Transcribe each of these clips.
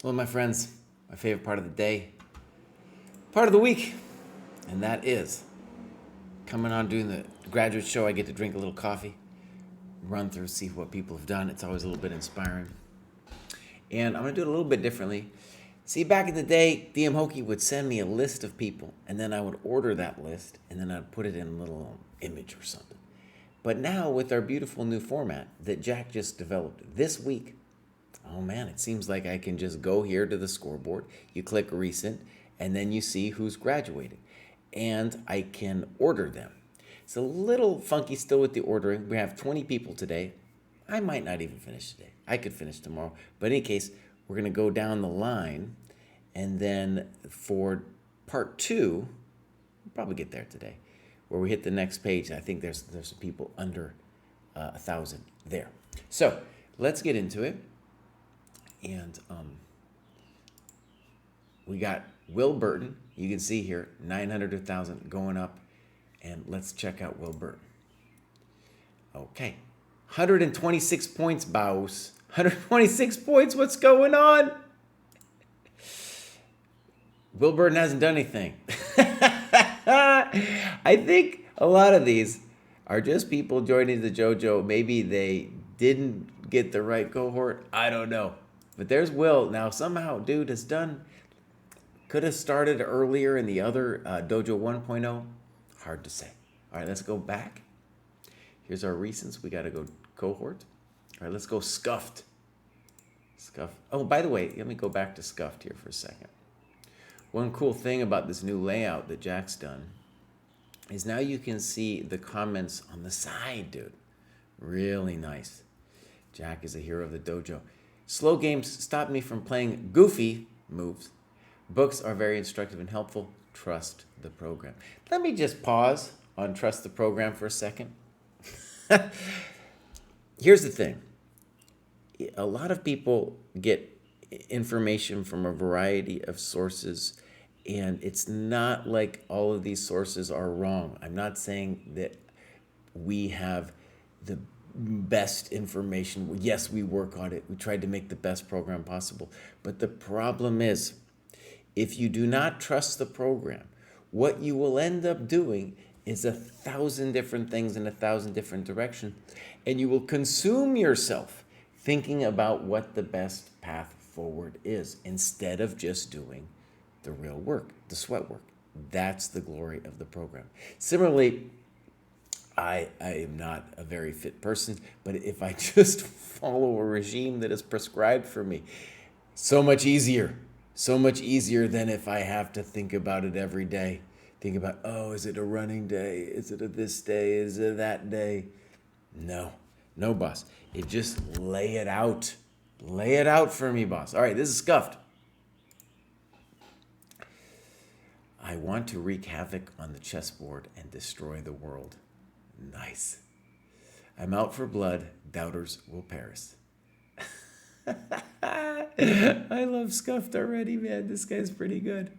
Hello, my friends. My favorite part of the day, part of the week, and that is coming on doing the graduate show. I get to drink a little coffee, run through, see what people have done. It's always a little bit inspiring. And I'm going to do it a little bit differently. See, back in the day, DM Hokie would send me a list of people, and then I would order that list, and then I'd put it in a little image or something. But now, with our beautiful new format that Jack just developed this week, oh man, it seems like I can just go here to the scoreboard. You click recent, and then you see who's graduated. And I can order them. It's a little funky still with the ordering. We have 20 people today. I might not even finish today. I could finish tomorrow. But in any case, we're going to go down the line. And then for part 2, we'll probably get there today, where we hit the next page. I think there's some people under 1,000 there. So let's get into it. And we got Will Burton. You can see here, 900 to 1,000 going up. And let's check out Will Burton. Okay. 126 points, boss. 126 points. What's going on? Will Burton hasn't done anything. I think a lot of these are just people joining the JoJo. Maybe they didn't get the right cohort. I don't know. But there's Will. Now, somehow, dude has done, could have started earlier in the other Dojo 1.0. Hard to say. All right, let's go back. Here's our recents. We got to go cohort. All right, let's go Scuffed. Scuffed. Oh, by the way, let me go back to Scuffed here for a second. One cool thing about this new layout that Jack's done is now you can see the comments on the side, dude. Really nice. Jack is a hero of the dojo. Slow games stop me from playing goofy moves. Books are very instructive and helpful. Trust the program. Let me just pause on trust the program for a second. Here's the thing. A lot of people get information from a variety of sources, and it's not like all of these sources are wrong. I'm not saying that we have the best information. Yes, we work on it. We tried to make the best program possible. But the problem is, if you do not trust the program, what you will end up doing is 1,000 different things in 1,000 different directions, and you will consume yourself thinking about what the best path forward is instead of just doing the real work, the sweat work. That's the glory of the program. Similarly, I am not a very fit person, but if I just follow a regime that is prescribed for me, so much easier than if I have to think about it every day. Think about, oh, is it a running day? Is it a this day? Is it that day? No, boss. It just lay it out. Lay it out for me, boss. All right, this is Scuffed. I want to wreak havoc on the chessboard and destroy the world. Nice. I'm out for blood. Doubters will perish. I love Scuffed already, man. This guy's pretty good.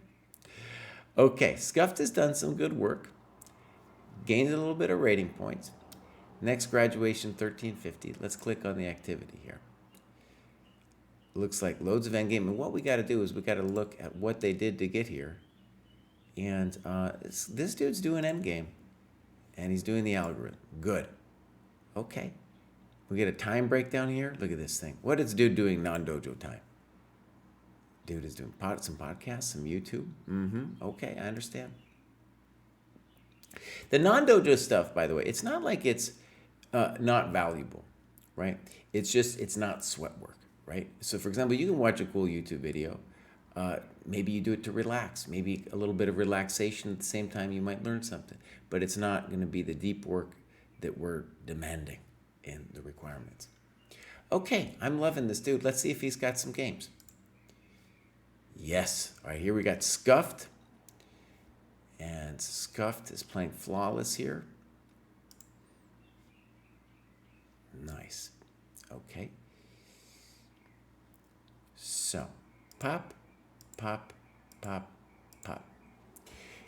Okay, Scuffed has done some good work. Gained a little bit of rating points. Next graduation, 1350. Let's click on the activity here. Looks like loads of endgame. And what we got to do is we got to look at what they did to get here. And this dude's doing endgame. And he's doing the algorithm. Good. Okay. We get a time breakdown here. Look at this thing. What is dude doing non-dojo time? Dude is doing some podcasts, some YouTube. Okay, I understand. The non-dojo stuff, by the way, it's not like it's not valuable, right? It's just, it's not sweat work, right? So, for example, you can watch a cool YouTube video. Maybe you do it to relax. Maybe a little bit of relaxation at the same time you might learn something. But it's not going to be the deep work that we're demanding in the requirements. Okay, I'm loving this dude. Let's see if he's got some games. Yes. All right, here we got Scuffed. And Scuffed is playing flawless here. Nice. Okay. So, pop, pop, pop, pop.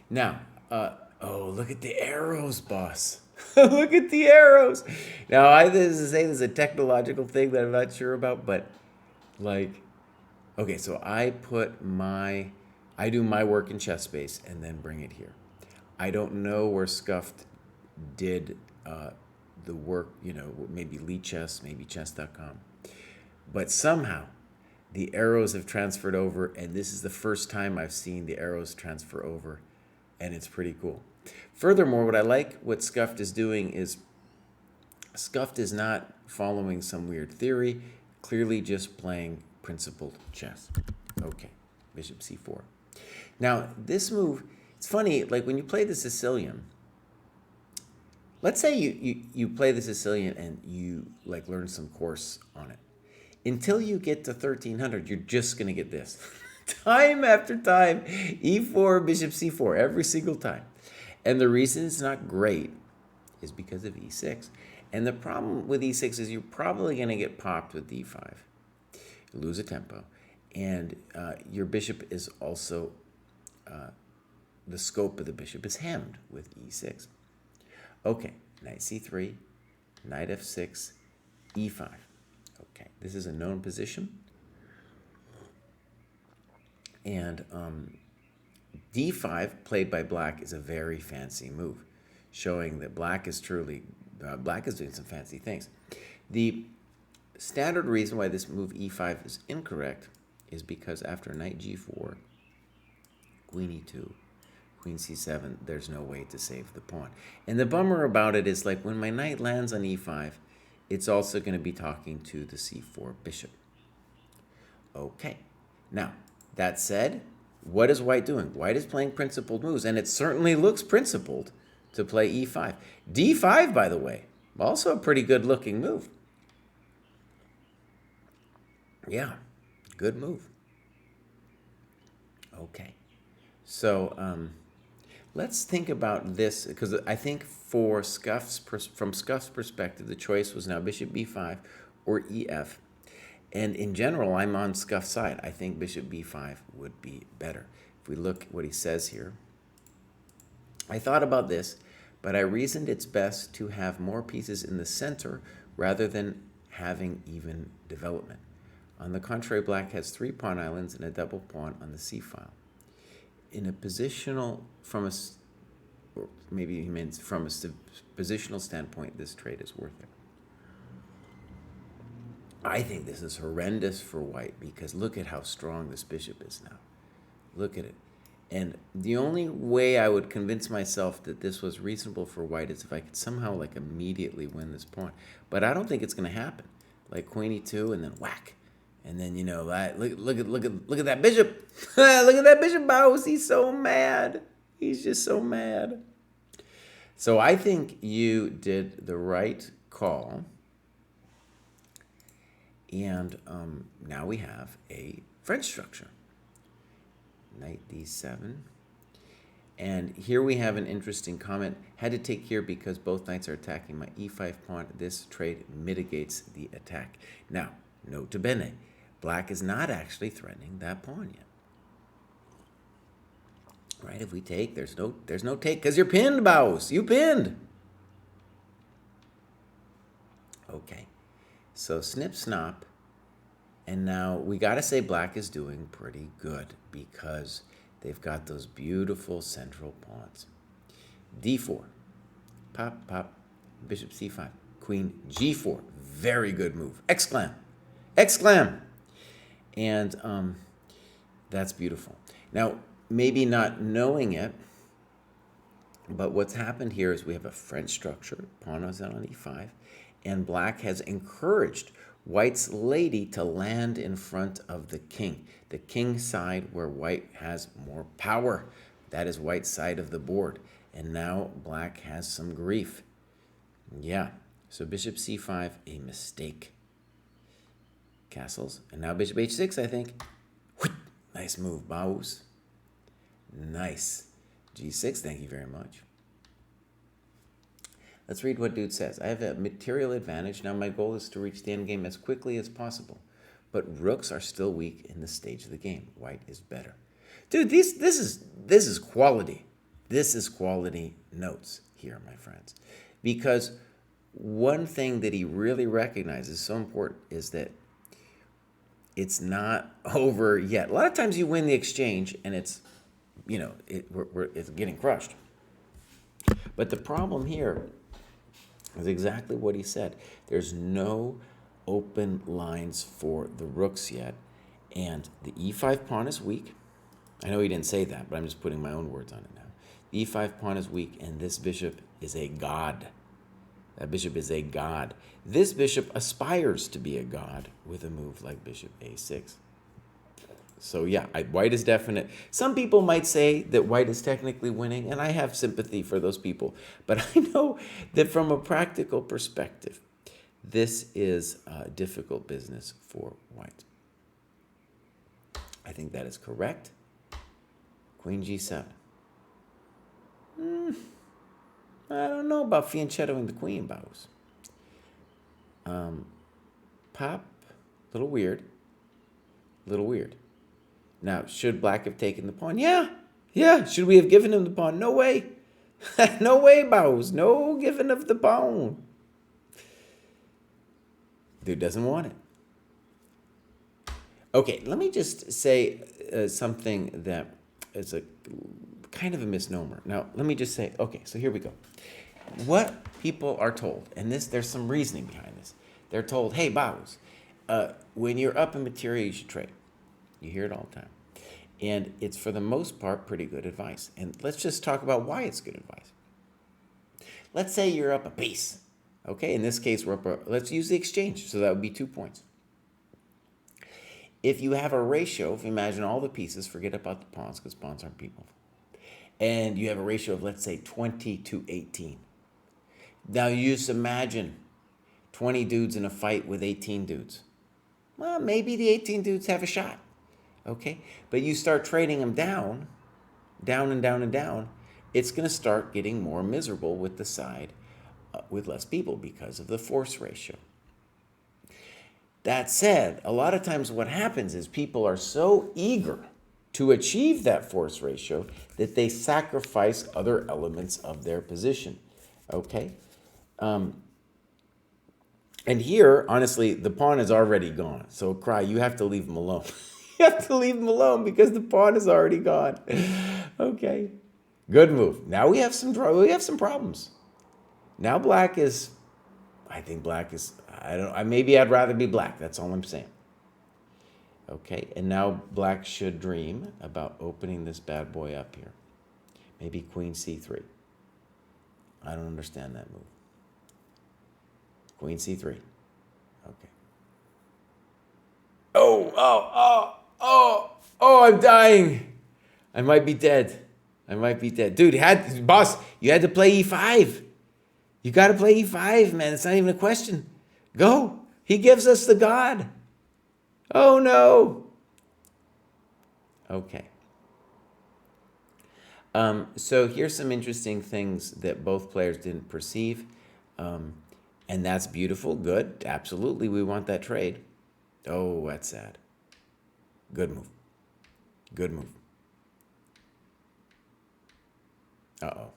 Now, oh, look at the arrows, boss. Look at the arrows. Now, this is a technological thing that I'm not sure about, but like, Okay, so I do my work in ChessBase and then bring it here. I don't know where Scuffed did the work, maybe Lee Chess, maybe chess.com. But somehow the arrows have transferred over, and this is the first time I've seen the arrows transfer over, and it's pretty cool. Furthermore, what I like what Scuffed is doing is Scuffed is not following some weird theory, clearly just playing principled chess. Okay, bishop c4. Now, this move, it's funny, like when you play the Sicilian, let's say you play the Sicilian and you like learn some course on it. Until you get to 1300, you're just going to get this. Time after time, e4, bishop c4, every single time. And the reason it's not great is because of e6. And the problem with e6 is you're probably going to get popped with d5. You lose a tempo. And your bishop is also, the scope of the bishop is hemmed with e6. Okay, knight c3, knight f6, e5. Okay, this is a known position. And d5, played by black, is a very fancy move, showing that black is doing some fancy things. The standard reason why this move e5 is incorrect is because after knight g4, queen e2, queen c7, there's no way to save the pawn. And the bummer about it is, like, when my knight lands on e5, it's also going to be talking to the c4 bishop. Okay, now, that said, what is white doing? White is playing principled moves, and it certainly looks principled to play e5. d5, by the way, also a pretty good-looking move. Yeah, good move. Okay, so let's think about this, because I think from Scuff's perspective, the choice was now bishop b5 or ef. And in general, I'm on Scuff's side. I think bishop b5 would be better. If we look at what he says here, I thought about this, but I reasoned it's best to have more pieces in the center rather than having even development. On the contrary, black has 3 pawn islands and a double pawn on the c-file. In a positional, or maybe he means from a positional standpoint, this trade is worth it. I think this is horrendous for white, because look at how strong this bishop is now. Look at it. And the only way I would convince myself that this was reasonable for white is if I could somehow like immediately win this pawn. But I don't think it's going to happen. Like queen e2 and then whack. And then, look at that bishop. Look at that bishop bounce. He's so mad. He's just so mad. So I think you did the right call. And now we have a French structure. Knight d7. And here we have an interesting comment. Had to take here because both knights are attacking my e5 pawn. This trade mitigates the attack. Now, nota bene. Black is not actually threatening that pawn yet. Right? If we take, there's no take because you're pinned, Baus. You pinned. Okay. So snip snop. And now we got to say black is doing pretty good because they've got those beautiful central pawns. d4. Pop, pop. Bishop c5. Queen g4. Very good move. Exclam. Exclam. And that's beautiful. Now, maybe not knowing it, but what's happened here is we have a French structure. Pawn is out on e5. And black has encouraged white's lady to land in front of the king side where white has more power. That is white's side of the board. And now black has some grief. Yeah, so bishop c5, a mistake. Castles, and now bishop h6, I think. Nice move, Baus. Nice. g6, thank you very much. Let's read what dude says. I have a material advantage. Now my goal is to reach the endgame as quickly as possible. But rooks are still weak in this stage of the game. White is better. Dude, this is quality. This is quality notes here, my friends. Because one thing that he really recognizes so important is that It's not over yet. A lot of times you win the exchange and it's, it's getting crushed. But the problem here is exactly what he said. There's no open lines for the rooks yet, and the e5 pawn is weak. I know he didn't say that, but I'm just putting my own words on it now. The e5 pawn is weak, and this bishop is a god. That bishop is a god. This bishop aspires to be a god with a move like bishop a6. So yeah, white is definite. Some people might say that white is technically winning, and I have sympathy for those people. But I know that from a practical perspective, this is difficult business for white. I think that is correct. Queen g7. I don't know about fianchettoing the queen, Bows. Pop, little weird. Little weird. Now, should black have taken the pawn? Yeah. Should we have given him the pawn? No way. No way, Bows. No giving of the pawn. Dude doesn't want it. Okay, let me just say something that is a kind of a misnomer. Now, let me just say, okay, so here we go. What people are told, and there's some reasoning behind this. They're told, hey, Bows, when you're up in material, you should trade. You hear it all the time. And it's, for the most part, pretty good advice. And let's just talk about why it's good advice. Let's say you're up a piece. Okay, in this case, let's use the exchange. So that would be 2 points. If you have a ratio, if you imagine all the pieces, forget about the pawns, because pawns aren't people. And you have a ratio of, let's say, 20 to 18. Now you just imagine 20 dudes in a fight with 18 dudes. Well, maybe the 18 dudes have a shot. Okay, but you start trading them down, and down, it's going to start getting more miserable with the side with less people because of the force ratio. That said, a lot of times what happens is people are so eager to achieve that force ratio that they sacrifice other elements of their position. Okay? And here, honestly, the pawn is already gone. So, Kraai, you have to leave him alone. You have to leave him alone because the pawn is already gone. Okay. Good move. Now we have some problems. Now black is, I think black is, maybe I'd rather be black. That's all I'm saying. Okay. And now black should dream about opening this bad boy up here. Maybe queen c3. I don't understand that move. Queen c3. Okay. Oh, I'm dying. I might be dead. Dude, boss, you had to play e5. You got to play e5, man. It's not even a question. Go. He gives us the god. Oh, no. Okay. So here's some interesting things that both players didn't perceive. And that's beautiful. Good. Absolutely. We want that trade. Oh, that's sad. Good move. Good move. Uh-oh.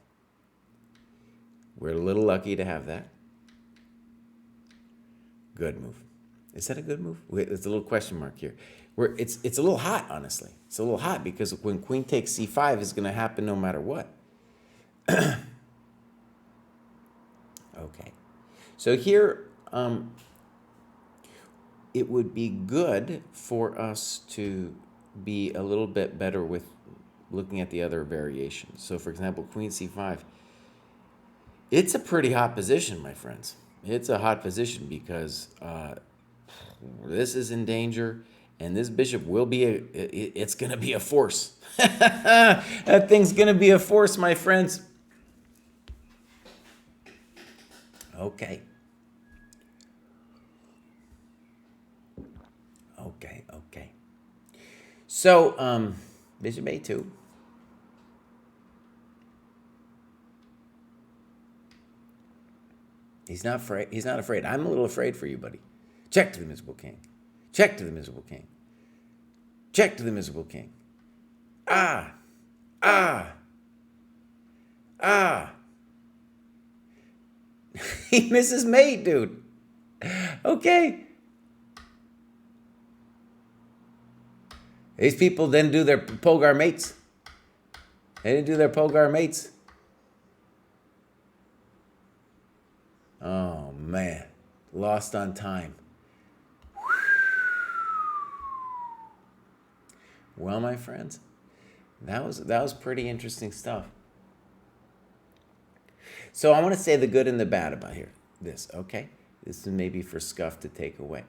We're a little lucky to have that. Good move. Is that a good move? Wait, there's a little question mark here. It's a little hot, honestly. It's a little hot because when queen takes c5, it's going to happen no matter what. Okay. So here, it would be good for us to be a little bit better with looking at the other variations. So, for example, queen c5. It's a pretty hot position, my friends. It's a hot position because this is in danger, and this bishop will be it's going to be a force. That thing's going to be a force, my friends. Okay. So, bishop a2. He's not afraid. I'm a little afraid for you, buddy. Check to the miserable king. Check to the miserable king. Check to the miserable king. Ah. He misses mate, dude. Okay. These people didn't do their Polgar mates. They didn't do their Polgar mates. Oh, man. Lost on time. Well, my friends, that was pretty interesting stuff. So I want to say the good and the bad about this, okay? This is maybe for Scuff to take away.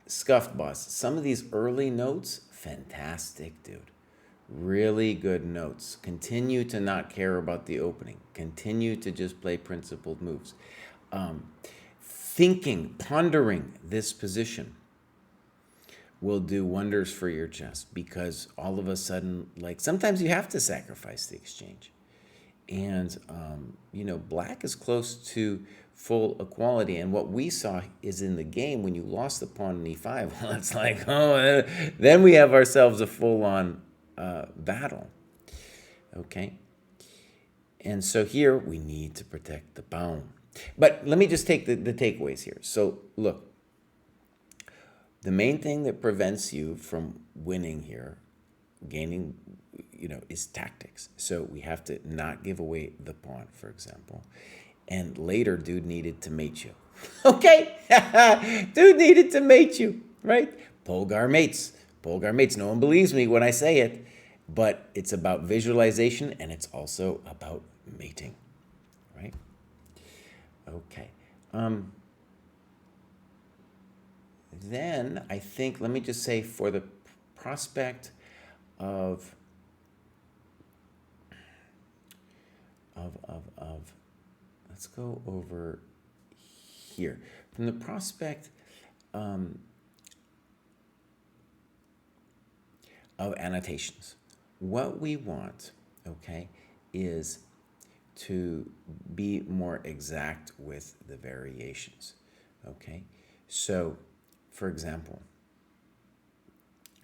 Scuffed boss, some of these early notes, fantastic, dude. Really good notes. Continue to not care about the opening. Continue to just play principled moves. Thinking, pondering this position will do wonders for your chess, because all of a sudden, like, sometimes you have to sacrifice the exchange. And, black is close to full equality. And what we saw is in the game, when you lost the pawn in e5, well, it's like, oh, then we have ourselves a full-on battle. Okay? And so here, we need to protect the pawn. But let me just take the takeaways here. So, look. The main thing that prevents you from winning here, gaining, is tactics. So we have to not give away the pawn, for example. And later, dude needed to mate you. Okay? Dude needed to mate you, right? Polgar mates. Polgar mates. No one believes me when I say it. But it's about visualization, and it's also about mating, right? Okay. Then I think, let me just say, for the prospect of let's go over here. From the prospect of annotations, what we want, okay, is to be more exact with the variations, okay? So, for example,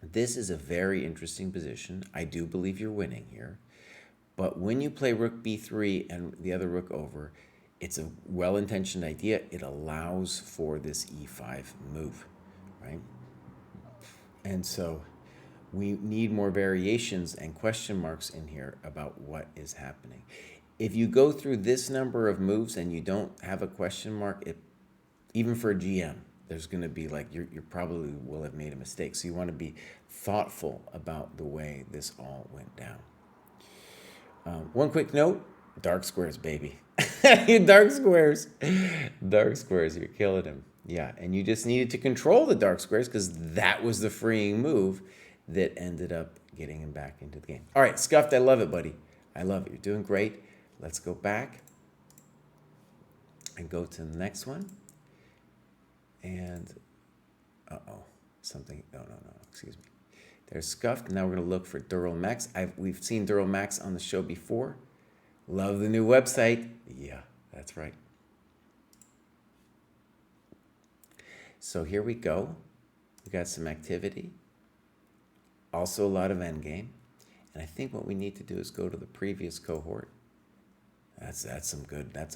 this is a very interesting position. I do believe you're winning here. But when you play rook b3 and the other rook over, it's a well-intentioned idea. It allows for this e5 move, right? And so we need more variations and question marks in here about what is happening. If you go through this number of moves and you don't have a question mark, even for a GM, there's going to be like, you probably will have made a mistake. So you want to be thoughtful about the way this all went down. One quick note, dark squares, baby. Dark squares. Dark squares, you're killing him. Yeah, and you just needed to control the dark squares because that was the freeing move that ended up getting him back into the game. All right, Scuffed, I love it, buddy. I love it. You're doing great. Let's go back and go to the next one. And, something, no, excuse me. There's Scuffed. Now we're going to look for Dural Max. We've seen Dural Max on the show before. Love the new website. Yeah, that's right. So here we go. We got some activity. Also a lot of endgame. And I think what we need to do is go to the previous cohort. That's a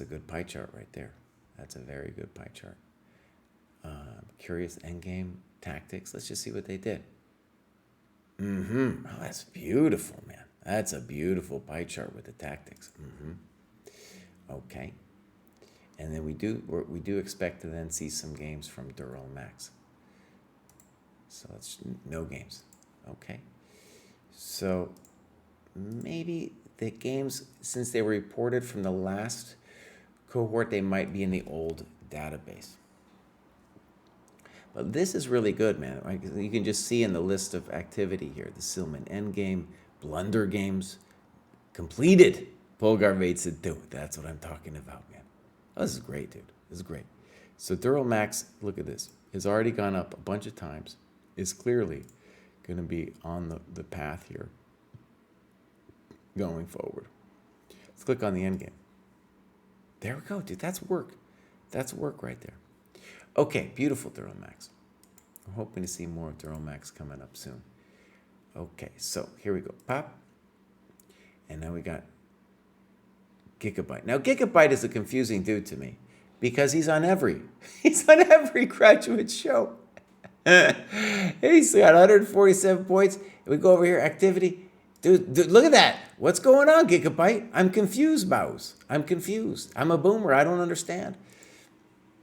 good pie chart right there. That's a very good pie chart. Curious endgame tactics. Let's just see what they did. Oh, that's beautiful, man. That's a beautiful pie chart with the tactics. Okay. And then we do expect to then see some games from Dural Max. So it's no games. Okay. So maybe the games, since they were reported from the last cohort, they might be in the old database. But this is really good, man. Right? You can just see in the list of activity here, the Silman endgame, blunder games, completed. Polgar mates at do. That's what I'm talking about, man. Oh, this is great, dude. This is great. So Dural Max, look at this, has already gone up a bunch of times. Is clearly going to be on the path here going forward. Let's click on the endgame. There we go, dude. That's work. That's work right there. Okay, beautiful Dural Max. I'm hoping to see more of Dural Max coming up soon. Okay, so here we go. Pop. And now we got Gigabyte. Now, Gigabyte is a confusing dude to me because he's on every graduate show. He's got 147 points. We go over here, activity. Dude, look at that. What's going on, Gigabyte? I'm confused, Bows. I'm confused. I'm a boomer. I don't understand.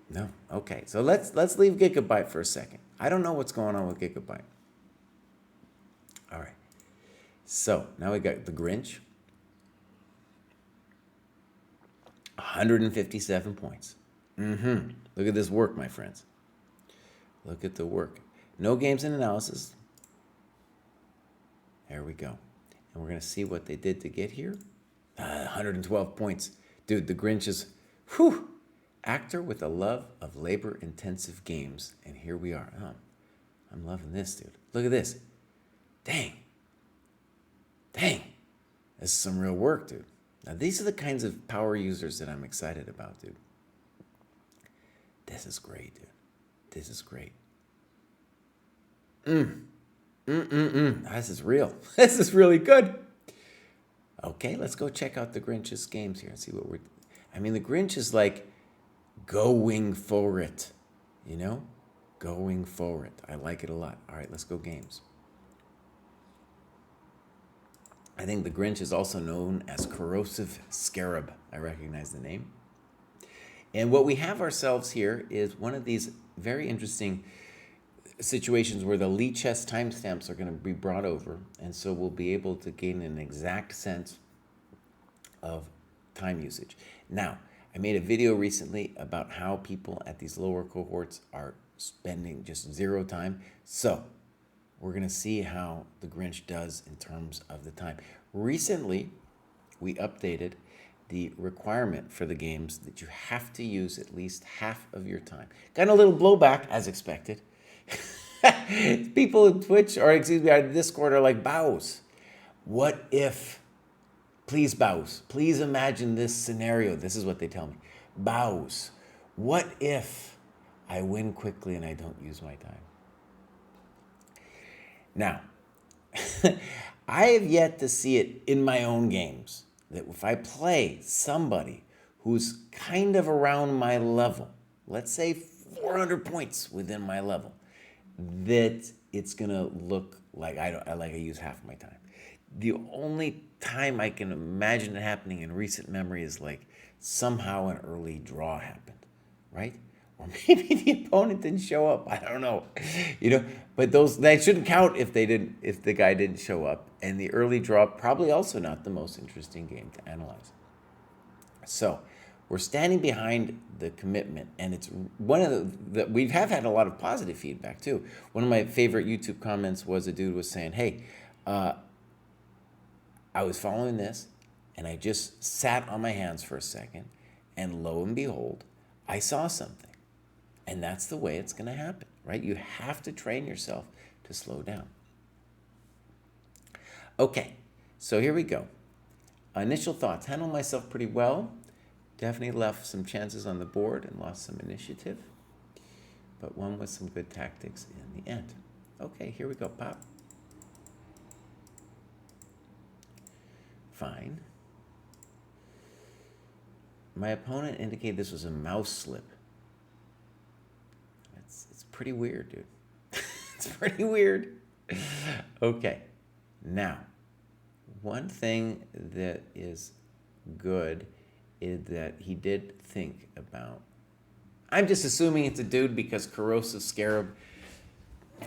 No. Okay. So let's leave Gigabyte for a second. I don't know what's going on with Gigabyte. All right. So now we got the Grinch. 157 points. Look at this work, my friends. Look at the work. No games and analysis. There we go. And we're going to see what they did to get here. 112 points. Dude, the Grinch is, whew, actor with a love of labor-intensive games. And here we are. Oh, I'm loving this, dude. Look at this. Dang. Dang. This is some real work, dude. Now, these are the kinds of power users that I'm excited about, dude. This is great, dude. This is great. This is real. This is really good. Okay, let's go check out the Grinch's games here and see what we're... I mean, the Grinch is like going for it, you know? Going for it. I like it a lot. All right, let's go games. I think the Grinch is also known as Corrosive Scarab. I recognize the name. And what we have ourselves here is one of these very interesting situations where the Lichess timestamps are going to be brought over, and so we'll be able to gain an exact sense of time usage. Now, I made a video recently about how people at these lower cohorts are spending just 0 time. So we're going to see how the Grinch does in terms of the time. Recently, we updated the requirement for the games that you have to use at least half of your time. Got a little blowback, as expected. People in Twitch, or excuse me, on Discord are like, Bows, what if, please Bows, please imagine this scenario. This is what they tell me. Bows, what if I win quickly and I don't use my time? Now, I have yet to see it in my own games, that if I play somebody who's kind of around my level, let's say 400 points within my level, that it's gonna look like I use half my time. The only time I can imagine it happening in recent memory is like somehow an early draw happened, right? Or maybe the opponent didn't show up. I don't know, But that shouldn't count if the guy didn't show up. And the early draw probably also not the most interesting game to analyze. So we're standing behind the commitment, and it's one of the we have had a lot of positive feedback too. One of my favorite YouTube comments was a dude was saying, "Hey, I was following this, and I just sat on my hands for a second, and lo and behold, I saw something." And that's the way it's going to happen, right? You have to train yourself to slow down. Okay, so here we go. Initial thoughts. Handled myself pretty well. Definitely left some chances on the board and lost some initiative. But won with some good tactics in the end. Okay, here we go. Pop. Fine. My opponent indicated this was a mouse slip. It's pretty weird, dude. It's pretty weird. Okay, now, one thing that is good is that he did think about... I'm just assuming it's a dude because Corrosive Scarab...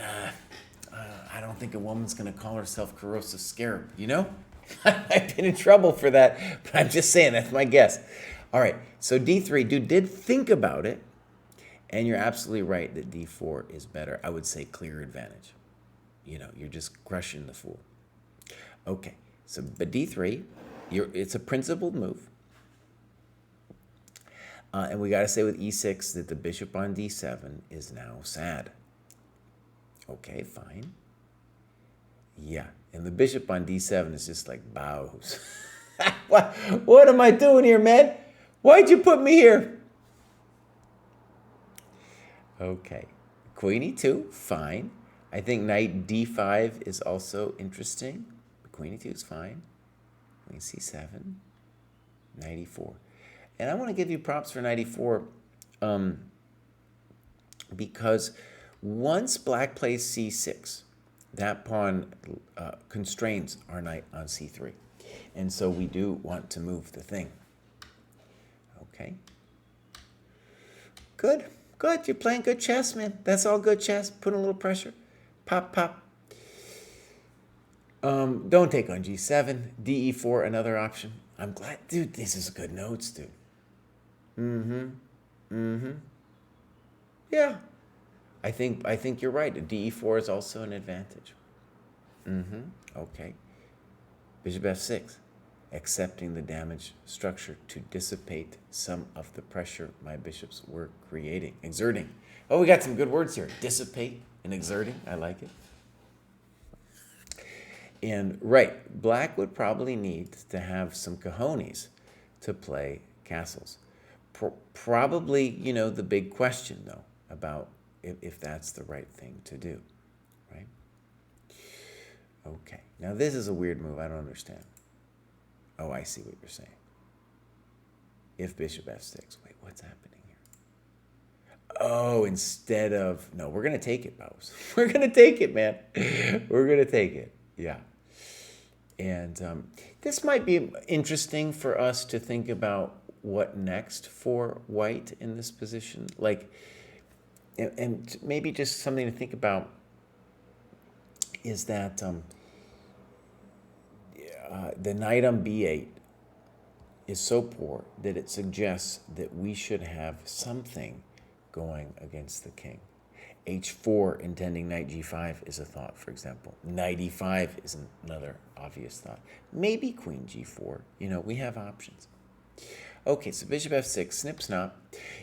I don't think a woman's going to call herself Corrosive Scarab, you know? I've been in trouble for that, but I'm just saying, that's my guess. All right, so D3, dude did think about it. And you're absolutely right that D4 is better. I would say clear advantage. You're just crushing the fool. Okay, so but D3, it's a principled move. And we got to say with E6 that the bishop on D7 is now sad. Okay, fine. Yeah, and the bishop on D7 is just like bows. What am I doing here, man? Why'd you put me here? Okay, Queen E2, fine. I think Knight D5 is also interesting. Queen E2 is fine. Queen C7, Knight E4. And I want to give you props for Knight E4 because Once black plays c6, that pawn constrains our knight on c3. And so we do want to move the thing. Okay. Good. Good. You're playing good chess, man. That's all good chess. Put a little pressure. Pop, pop. Don't take on g7. de4, another option. I'm glad. Dude, this is good notes, dude. Yeah. I think you're right. de4 is also an advantage. Okay. Bishop f6. Accepting the damaged structure to dissipate some of the pressure my bishops were creating. Exerting. Oh, we got some good words here. Dissipate and exerting. I like it. And right, black would probably need to have some cojones to play castles. Probably, the big question, though, about if that's the right thing to do, right? Okay. Now, this is a weird move. I don't understand. Oh, I see what you're saying. If bishop f6. Wait, what's happening here? Oh, instead of... No, we're going to take it, Bows. We're going to take it, man. We're going to take it. Yeah. And this might be interesting for us to think about what next for white in this position. Like, and maybe just something to think about is that... the knight on b8 is so poor that it suggests that we should have something going against the king. h4 intending knight g5 is a thought, for example. Knight e5 is another obvious thought. Maybe queen g4. We have options. Okay, so bishop f6, snip snap.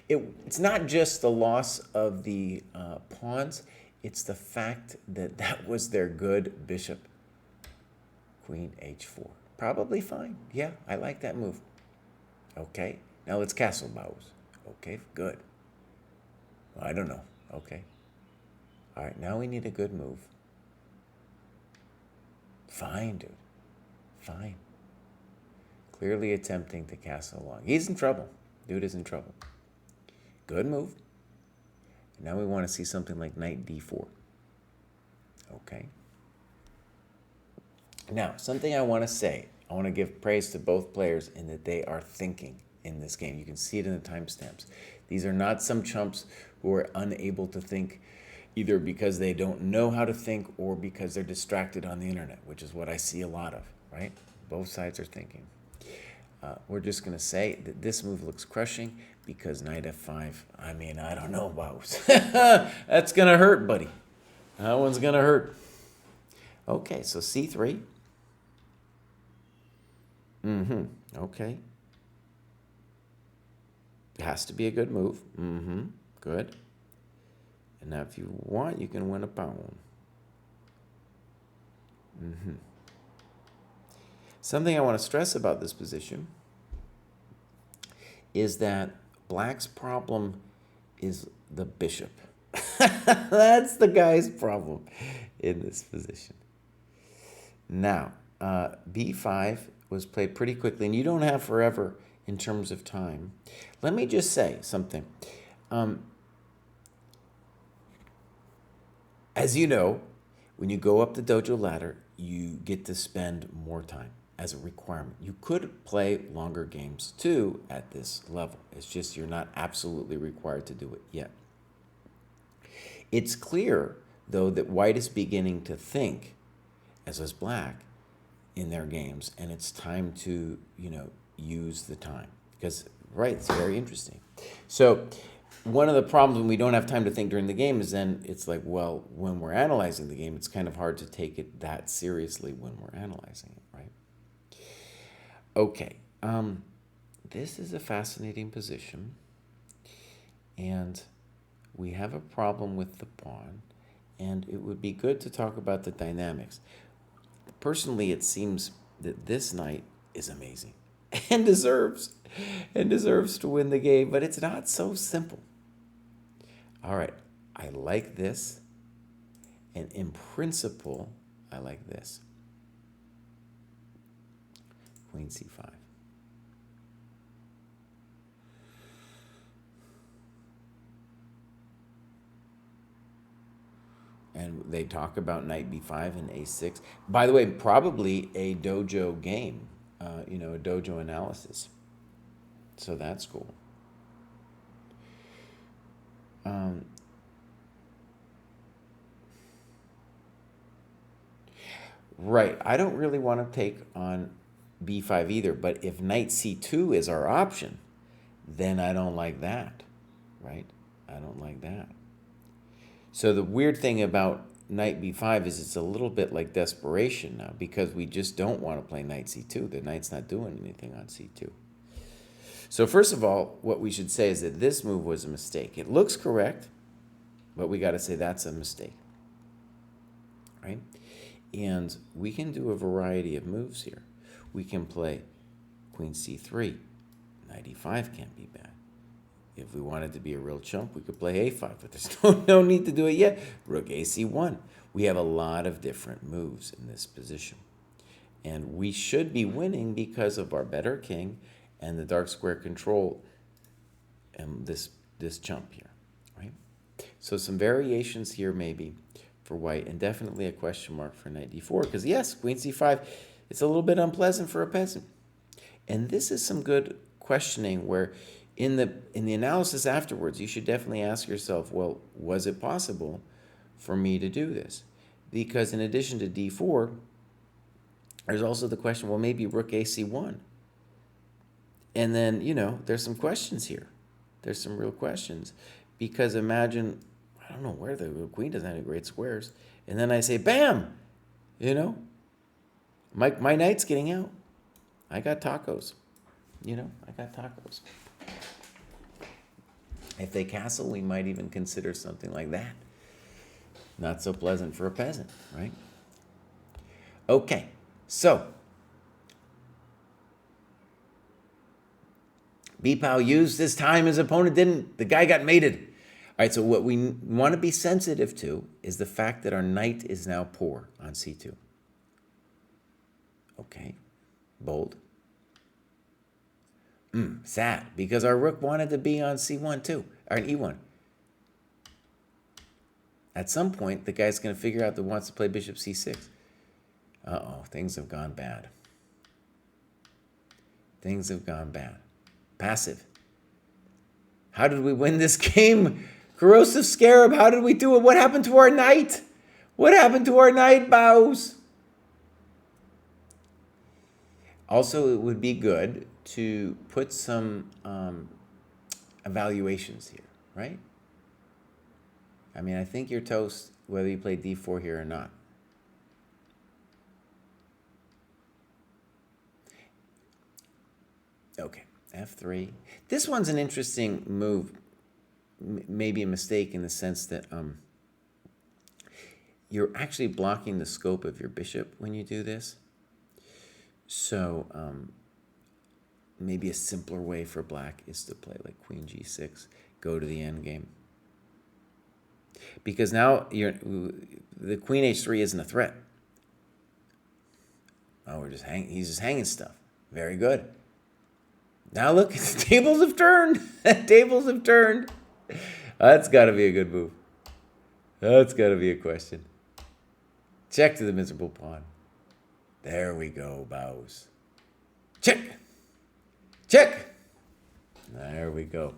It's not just the loss of the pawns, it's the fact that that was their good bishop. Queen h4. Probably fine. Yeah, I like that move. Okay, now let's castle, Bows. Okay, good. I don't know. Okay. All right, now we need a good move. Fine, dude. Fine. Clearly attempting to castle along. He's in trouble. Dude is in trouble. Good move. Now we want to see something like knight d4. Okay. Now, something I want to say, I want to give praise to both players in that they are thinking in this game. You can see it in the timestamps. These are not some chumps who are unable to think either because they don't know how to think or because they're distracted on the internet, which is what I see a lot of, right? Both sides are thinking. We're just going to say that this move looks crushing because knight f5, I mean, I don't know about. That's going to hurt, buddy. That one's going to hurt. Okay, so c3. Okay. It has to be a good move. Good. And now if you want, you can win a pawn. Something I want to stress about this position is that black's problem is the bishop. That's the guy's problem in this position. Now, b5 was played pretty quickly, and you don't have forever in terms of time. Let me just say something. As you know, when you go up the dojo ladder, you get to spend more time as a requirement. You could play longer games too at this level. It's just you're not absolutely required to do it yet. It's clear, though, that white is beginning to think, as is black, in their games, and it's time to, use the time. Because, right, it's very interesting. So one of the problems when we don't have time to think during the game is then it's like, well, when we're analyzing the game, it's kind of hard to take it that seriously when we're analyzing it, right? Okay, this is a fascinating position, and we have a problem with the pawn, and it would be good to talk about the dynamics. Personally, it seems that this knight is amazing and deserves to win the game, but it's not so simple. All right, I like this, and in principle, I like this. Queen c5. And they talk about knight b5 and a6. By the way, probably a dojo game, a dojo analysis. So that's cool. Right. I don't really want to take on b5 either, but if knight c2 is our option, then I don't like that, right? I don't like that. So the weird thing about knight b5 is it's a little bit like desperation now because we just don't want to play knight c2. The knight's not doing anything on c2. So first of all, what we should say is that this move was a mistake. It looks correct, but we got to say that's a mistake, right? And we can do a variety of moves here. We can play queen c3. Knight e5 can't be bad. If we wanted to be a real chump, we could play a5, but there's no need to do it yet. Rook ac1. We have a lot of different moves in this position. And we should be winning because of our better king and the dark square control and this chump here, right? So some variations here maybe for white, and definitely a question mark for knight d4, because yes, queen c5, it's a little bit unpleasant for a peasant. And this is some good questioning where in the analysis afterwards, you should definitely ask yourself, well, was it possible for me to do this? Because in addition to d4, there's also the question, well, maybe rook ac1. And then, there's some questions here. There's some real questions. Because imagine, I don't know where the queen doesn't have any great squares. And then I say, bam! My knight's getting out. I got tacos. I got tacos. If they castle, we might even consider something like that. Not so pleasant for a peasant, right? Okay, so B-Pow used his time, his opponent didn't. The guy got mated. All right, so what we want to be sensitive to is the fact that our knight is now poor on c2. Okay, bold. Sad, because our rook wanted to be on c1 too, or e1. At some point, the guy's going to figure out that wants to play bishop c6. Uh-oh, things have gone bad. Things have gone bad. Passive. How did we win this game? Corrosive Scarab, how did we do it? What happened to our knight? What happened to our knight, Bows? Also, it would be good to put some evaluations here, right? I mean, I think you're toast whether you play d4 here or not. Okay, f3. This one's an interesting move, maybe a mistake in the sense that you're actually blocking the scope of your bishop when you do this. So maybe a simpler way for black is to play like queen g6, go to the end game. Because now the queen h3 isn't a threat. Oh, he's just hanging stuff. Very good. Now look, the tables have turned. Tables have turned. That's got to be a good move. That's got to be a question. Check to the miserable pawn. There we go, Bows. Check. Check. There we go.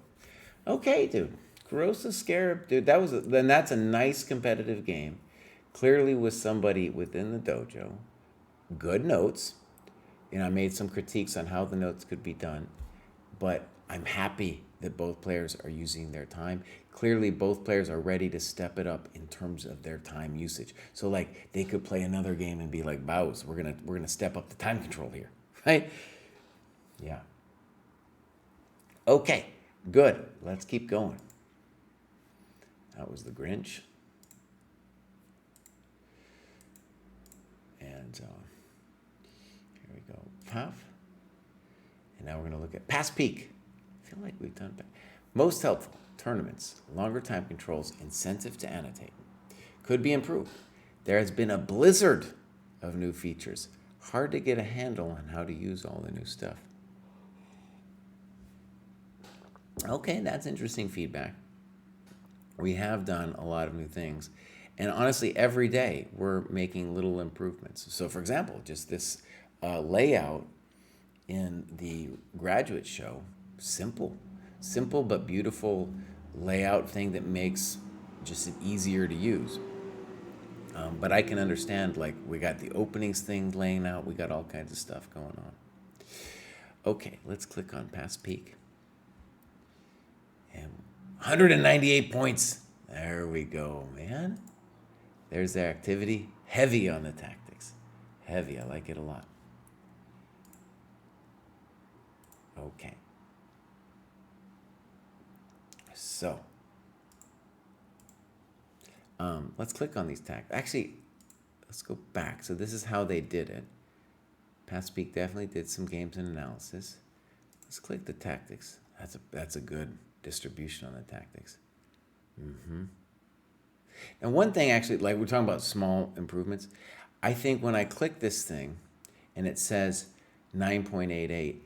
Okay, dude. Corrosive Scarab, dude. Then that's a nice competitive game. Clearly with somebody within the dojo. Good notes. I made some critiques on how the notes could be done. But I'm happy that both players are using their time. Clearly, both players are ready to step it up in terms of their time usage. So, like, they could play another game and be like, Bows, we're gonna step up the time control here, right? Yeah. Okay, good. Let's keep going. That was the Grinch. And here we go. Puff. And now we're going to look at past peak. I feel like we've done that. Most helpful. Tournaments. Longer time controls. Incentive to annotate. Could be improved. There has been a blizzard of new features. Hard to get a handle on how to use all the new stuff. Okay, that's interesting feedback. We have done a lot of new things. And honestly, every day we're making little improvements. So, for example, just this layout in the graduate show, simple, simple but beautiful layout thing that makes just it easier to use. But I can understand, like, we got the openings thing laying out, we got all kinds of stuff going on. Okay, let's click on past peak. And 198 points. There we go, man. There's the activity. Heavy on the tactics. Heavy, I like it a lot. Okay. So, let's click on these tactics. Actually, let's go back. So this is how they did it. Past Peak definitely did some games and analysis. Let's click the tactics. That's a good distribution on the tactics. And one thing, actually, like we're talking about small improvements, I think when I click this thing and it says 9.88,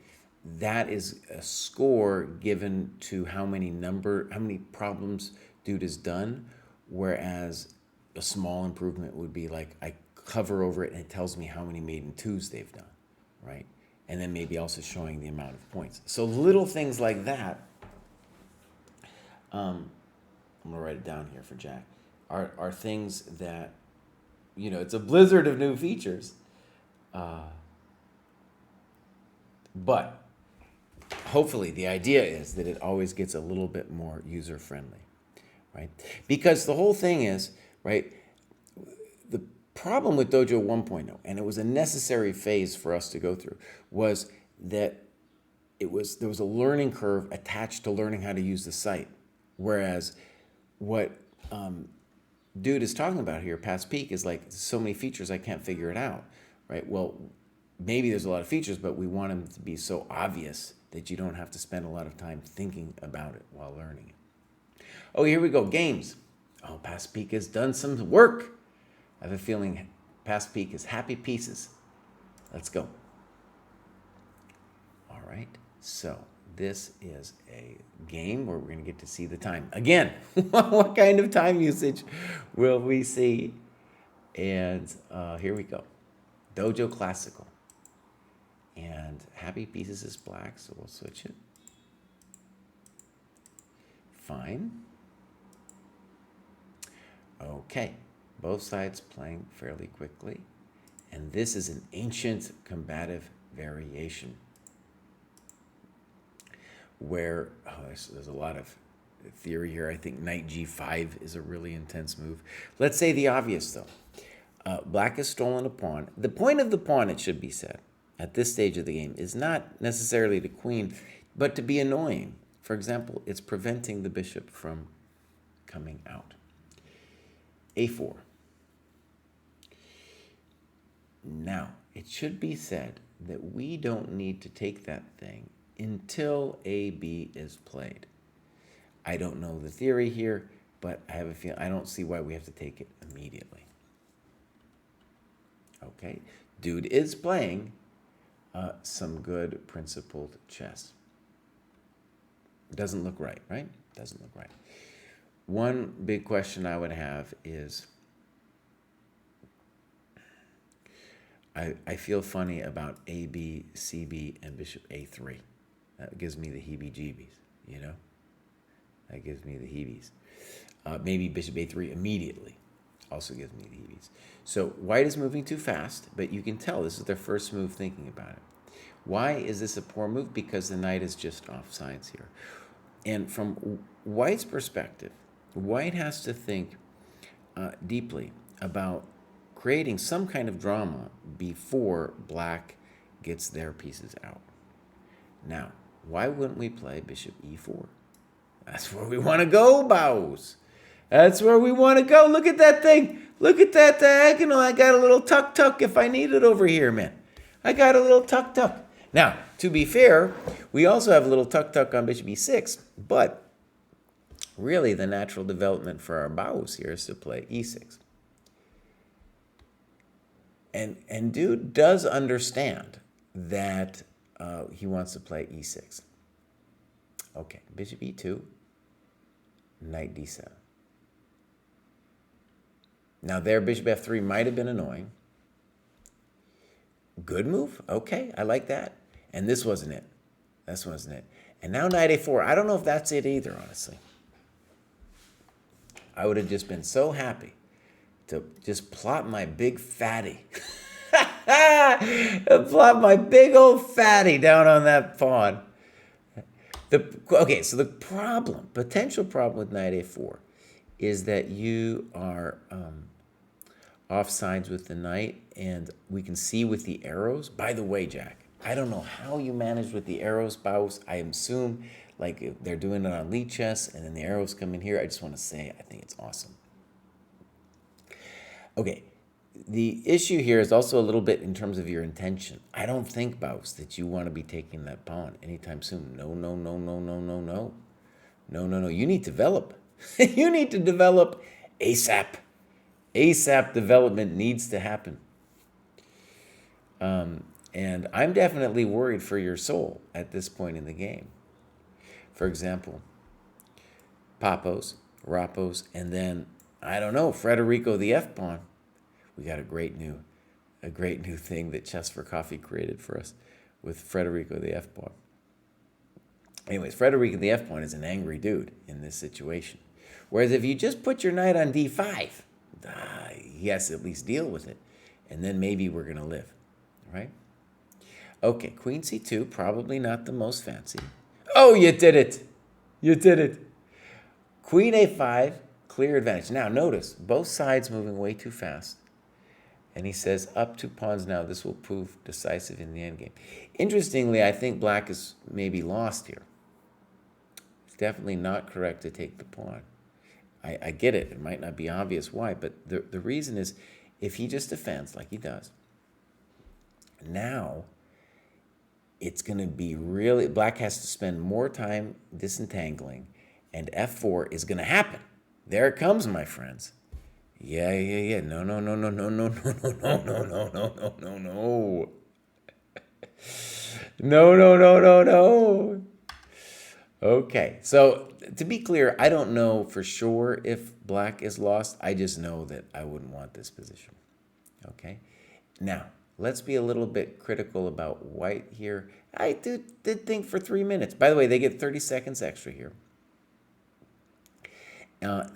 that is a score given to how many problems dude has done, whereas a small improvement would be like I hover over it and it tells me how many maiden twos they've done, right? And then maybe also showing the amount of points. So little things like that, I'm gonna write it down here for Jack, are things that, it's a blizzard of new features. But hopefully the idea is that it always gets a little bit more user-friendly, right? Because the whole thing is, right, the problem with Dojo 1.0, and it was a necessary phase for us to go through, was that there was a learning curve attached to learning how to use the site. Whereas what dude is talking about here, past peak, is like so many features I can't figure it out, right? Well, maybe there's a lot of features, but we want them to be so obvious that you don't have to spend a lot of time thinking about it while learning it. Oh, here we go, games. Oh, past peak has done some work. I have a feeling past peak is happy pieces. Let's go. All right, so this is a game where we're going to get to see the time. Again, what kind of time usage will we see? And here we go. Dojo Classical. And happy pieces is black, so we'll switch it. Fine. Okay, both sides playing fairly quickly. And this is an ancient combative variation where there's a lot of theory here. I think knight g5 is a really intense move. Let's say the obvious, though. Black has stolen a pawn. The point of the pawn, it should be said, at this stage of the game, is not necessarily the queen, but to be annoying. For example, it's preventing the bishop from coming out. a4. Now, it should be said that we don't need to take that thing until AB is played. I don't know the theory here, but I have a feeling I don't see why we have to take it immediately. Okay, dude is playing some good principled chess. Doesn't look right, right? Doesn't look right. One big question I would have is, I feel funny about AB, CB, and bishop A3. That gives me the heebie-jeebies, That gives me the heebies. Maybe bishop A3 immediately also gives me the heebies. So white is moving too fast, but you can tell this is their first move thinking about it. Why is this a poor move? Because the knight is just off sides here. And from white's perspective, white has to think deeply about creating some kind of drama before black gets their pieces out. Now, why wouldn't we play bishop e4? That's where we want to go, bows. That's where we want to go. Look at that thing. Look at that diagonal. I got a little tuck-tuck if I need it over here, man. I got a little tuck-tuck. Now, to be fair, we also have a little tuck-tuck on bishop e6, but really the natural development for our bows here is to play e6. And dude does understand that he wants to play e6. Okay, bishop e2, knight d7. Now there, bishop f3 might have been annoying. Good move. Okay, I like that. And this wasn't it. This wasn't it. And now knight a4. I don't know if that's it either, honestly. I would have just been so happy to just plop my big fatty. Plop my big old fatty down on that pawn. Okay, so the potential problem with knight a4 is that you are offsides with the knight, and we can see with the arrows. By the way, Jack, I don't know how you managed with the arrows, Baus. I assume like if they're doing it on lead chess and then the arrows come in here. I just want to say I think it's awesome. Okay, the issue here is also a little bit in terms of your intention. I don't think, Baus, that you want to be taking that pawn anytime soon. No, no, no, no, no, no, no. No, no, no. You need to develop. You need to develop ASAP. ASAP development needs to happen. And I'm definitely worried for your soul at this point in the game. For example, Papos, Rapos, and then, I don't know, Federico the F-pawn. We got a great new thing that Chess for Coffee created for us with Federico the F-pawn. Anyways, Federico the F-pawn is an angry dude in this situation. Whereas if you just put your knight on d5, he has to at least deal with it. And then maybe we're going to live, right? Okay, queen c2, probably not the most fancy. Oh, you did it. You did it. Queen a5, clear advantage. Now, notice, both sides moving way too fast. And he says, up 2 pawns now. This will prove decisive in the endgame. Interestingly, I think black is maybe lost here. It's definitely not correct to take the pawn. I get it. It might not be obvious why, but the reason is if he just defends like he does, now it's going to be really, black has to spend more time disentangling, and f4 is going to happen. There it comes, my friends. Yeah. No. No. Okay, so to be clear, I don't know for sure if black is lost. I just know that I wouldn't want this position. Okay, now let's be a little bit critical about white here. I did think for 3 minutes. By the way, they get 30 seconds extra here.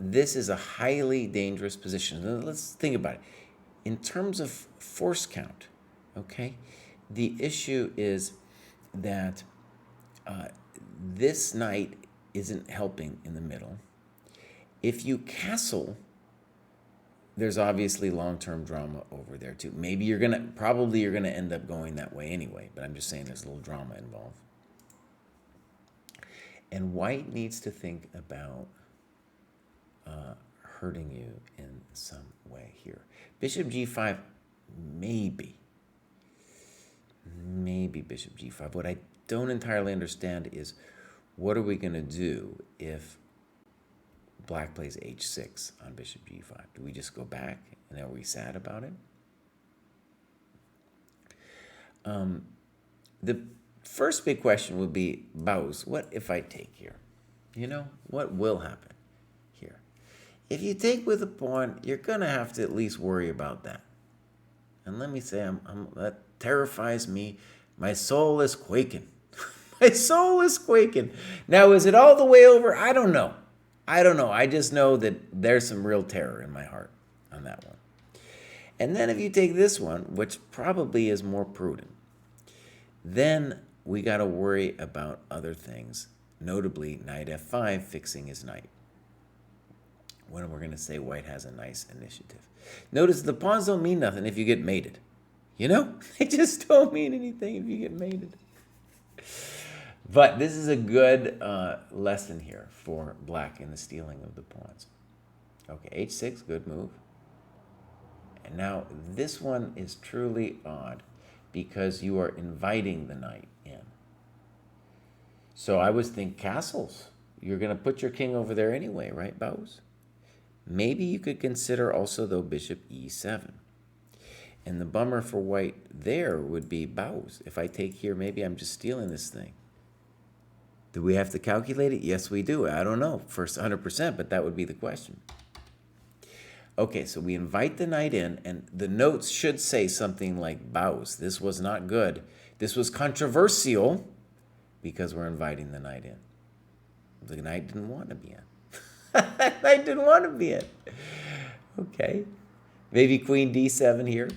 This is a highly dangerous position. Let's think about it. In terms of force count, okay, the issue is that this knight isn't helping in the middle. If you castle, there's obviously long-term drama over there too. Maybe you're gonna end up going that way anyway, but I'm just saying there's a little drama involved. And white needs to think about hurting you in some way here. Bishop g5, maybe bishop g5. What I don't entirely understand is what are we going to do if black plays h6 on bishop g5? Do we just go back and are we sad about it? The first big question would be, Baus, what if I take here? You know, what will happen here? If you take with a pawn, you're going to have to at least worry about that. And let me say, that terrifies me. My soul is quaking. My soul is quaking. Now, is it all the way over? I don't know. I just know that there's some real terror in my heart on that one. And then if you take this one, which probably is more prudent, then we got to worry about other things, notably knight f5 fixing his knight, when we're going to say white has a nice initiative. Notice the pawns don't mean nothing if you get mated. You know? They just don't mean anything if you get mated. But this is a good lesson here for black in the stealing of the pawns. Okay, h6, good move. And now this one is truly odd because you are inviting the knight in. So I was thinking castles. You're going to put your king over there anyway, right, Baus? Maybe you could consider also, though, bishop e7. And the bummer for white there would be, Baus, if I take here, maybe I'm just stealing this thing. Do we have to calculate it? Yes, we do. I don't know for 100%, but that would be the question. Okay, so we invite the knight in, and the notes should say something like bows. This was not good. This was controversial because we're inviting the knight in. The knight didn't want to be in. The knight didn't want to be in. Okay. Maybe queen d7 here.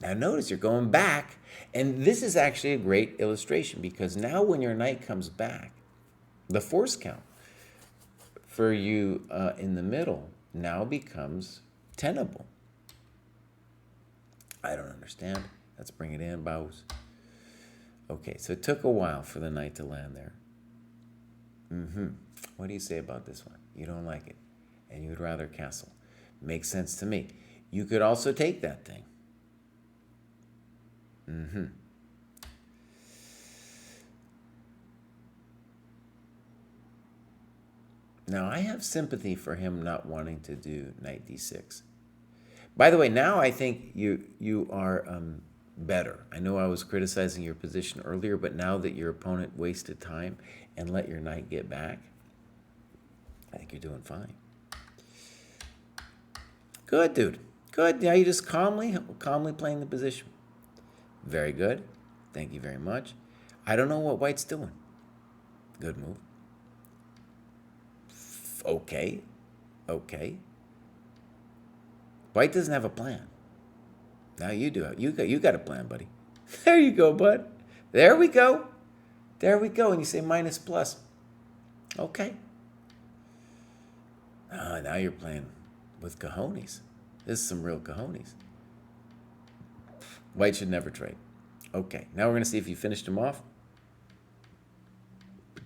Now notice you're going back, and this is actually a great illustration because now when your knight comes back, the force count for you in the middle now becomes tenable. I don't understand. Let's bring it in, bows. Okay, so it took a while for the knight to land there. What do you say about this one? You don't like it, and you would rather castle. Makes sense to me. You could also take that thing. Now, I have sympathy for him not wanting to do knight d6. By the way, now I think you are better. I know I was criticizing your position earlier, but now that your opponent wasted time and let your knight get back, I think you're doing fine. Good, dude. Good. Now you're just calmly playing the position. Very good. Thank you very much. I don't know what white's doing. Good move. Okay. Okay. White doesn't have a plan. Now you do. You got a plan, buddy. There you go, bud. There we go. There we go. And you say minus plus. Okay. Now you're playing with cojones. This is some real cojones. White should never trade. Okay. Now we're going to see if you finished him off.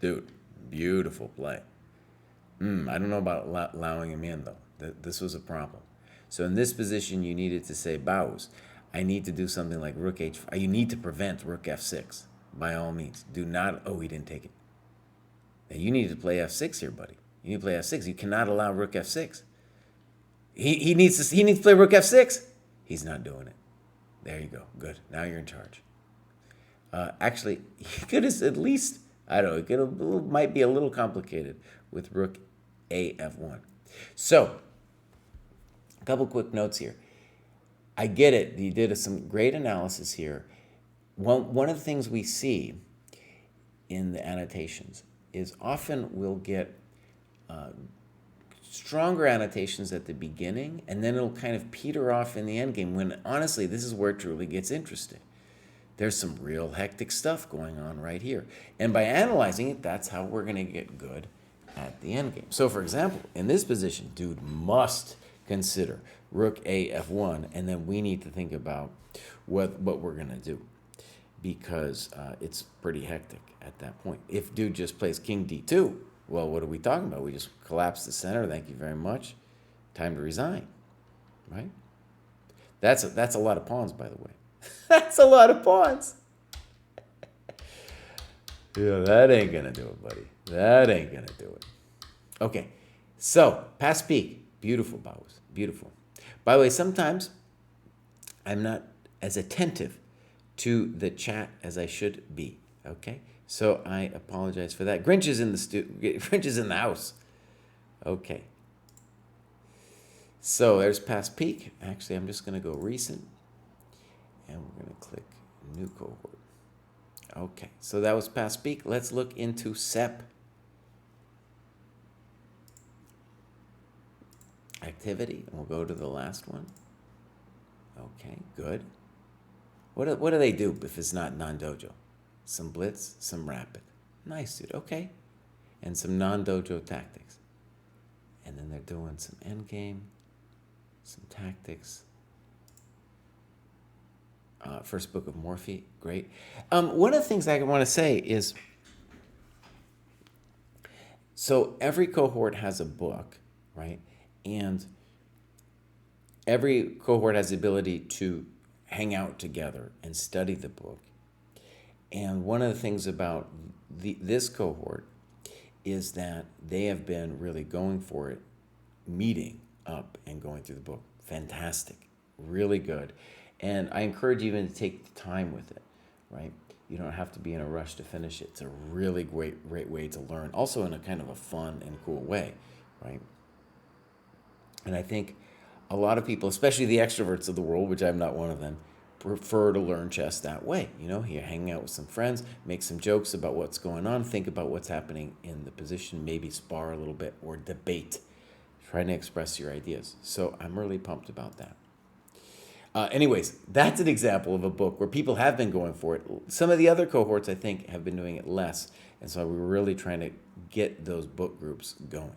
Dude, beautiful play. I don't know about allowing him in, though. This was a problem. So in this position, you needed to say, bows. I need to do something like rook h5. You need to prevent rook f6, by all means. Do not, oh, he didn't take it. Now you need to play f6 here, buddy. You need to play f6. You cannot allow rook f6. He needs to play rook f6. He's not doing it. There you go. Good. Now you're in charge. Actually, he could have at least, I don't know, it might be a little complicated with rook a f1. So, a couple quick notes here. I get it. You did some great analysis here. One of the things we see in the annotations is often we'll get stronger annotations at the beginning, and then it'll kind of peter off in the endgame when, honestly, this is where it truly gets interesting. There's some real hectic stuff going on right here. And by analyzing it, that's how we're going to get good at the endgame. So, for example, in this position, dude must consider rook a f1, and then we need to think about what we're going to do because it's pretty hectic at that point. If dude just plays king d2, well, what are we talking about? We just collapse the center. Thank you very much. Time to resign, right? That's a lot of pawns, by the way. That's a lot of pawns. Yeah, that ain't going to do it, buddy. That ain't going to do it. Okay, so pass peak. Beautiful, bows. Beautiful. By the way, sometimes I'm not as attentive to the chat as I should be, okay? So I apologize for that. Grinch is in the Grinch is in the house. Okay. So there's past peak. Actually, I'm just going to go recent. And we're going to click new cohort. Okay, so that was past peak. Let's look into SEP. Activity. And we'll go to the last one. Okay, good. What do they do if it's not non-dojo? Some blitz, some rapid. Nice, dude. Okay. And some non-dojo tactics. And then they're doing some endgame, some tactics. First book of Morphe, great. One of the things I want to say is, so every cohort has a book, right? And every cohort has the ability to hang out together and study the book. And one of the things about this cohort is that they have been really going for it, meeting up and going through the book. Fantastic, really good. And I encourage you even to take the time with it, right? You don't have to be in a rush to finish it. It's a really great way to learn. Also in a kind of a fun and cool way, right? And I think a lot of people, especially the extroverts of the world, which I'm not one of them, prefer to learn chess that way. You know, you're hanging out with some friends, make some jokes about what's going on, think about what's happening in the position, maybe spar a little bit or debate, trying to express your ideas. So I'm really pumped about that. Anyways, that's an example of a book where people have been going for it. Some of the other cohorts, I think, have been doing it less. And so we're really trying to get those book groups going.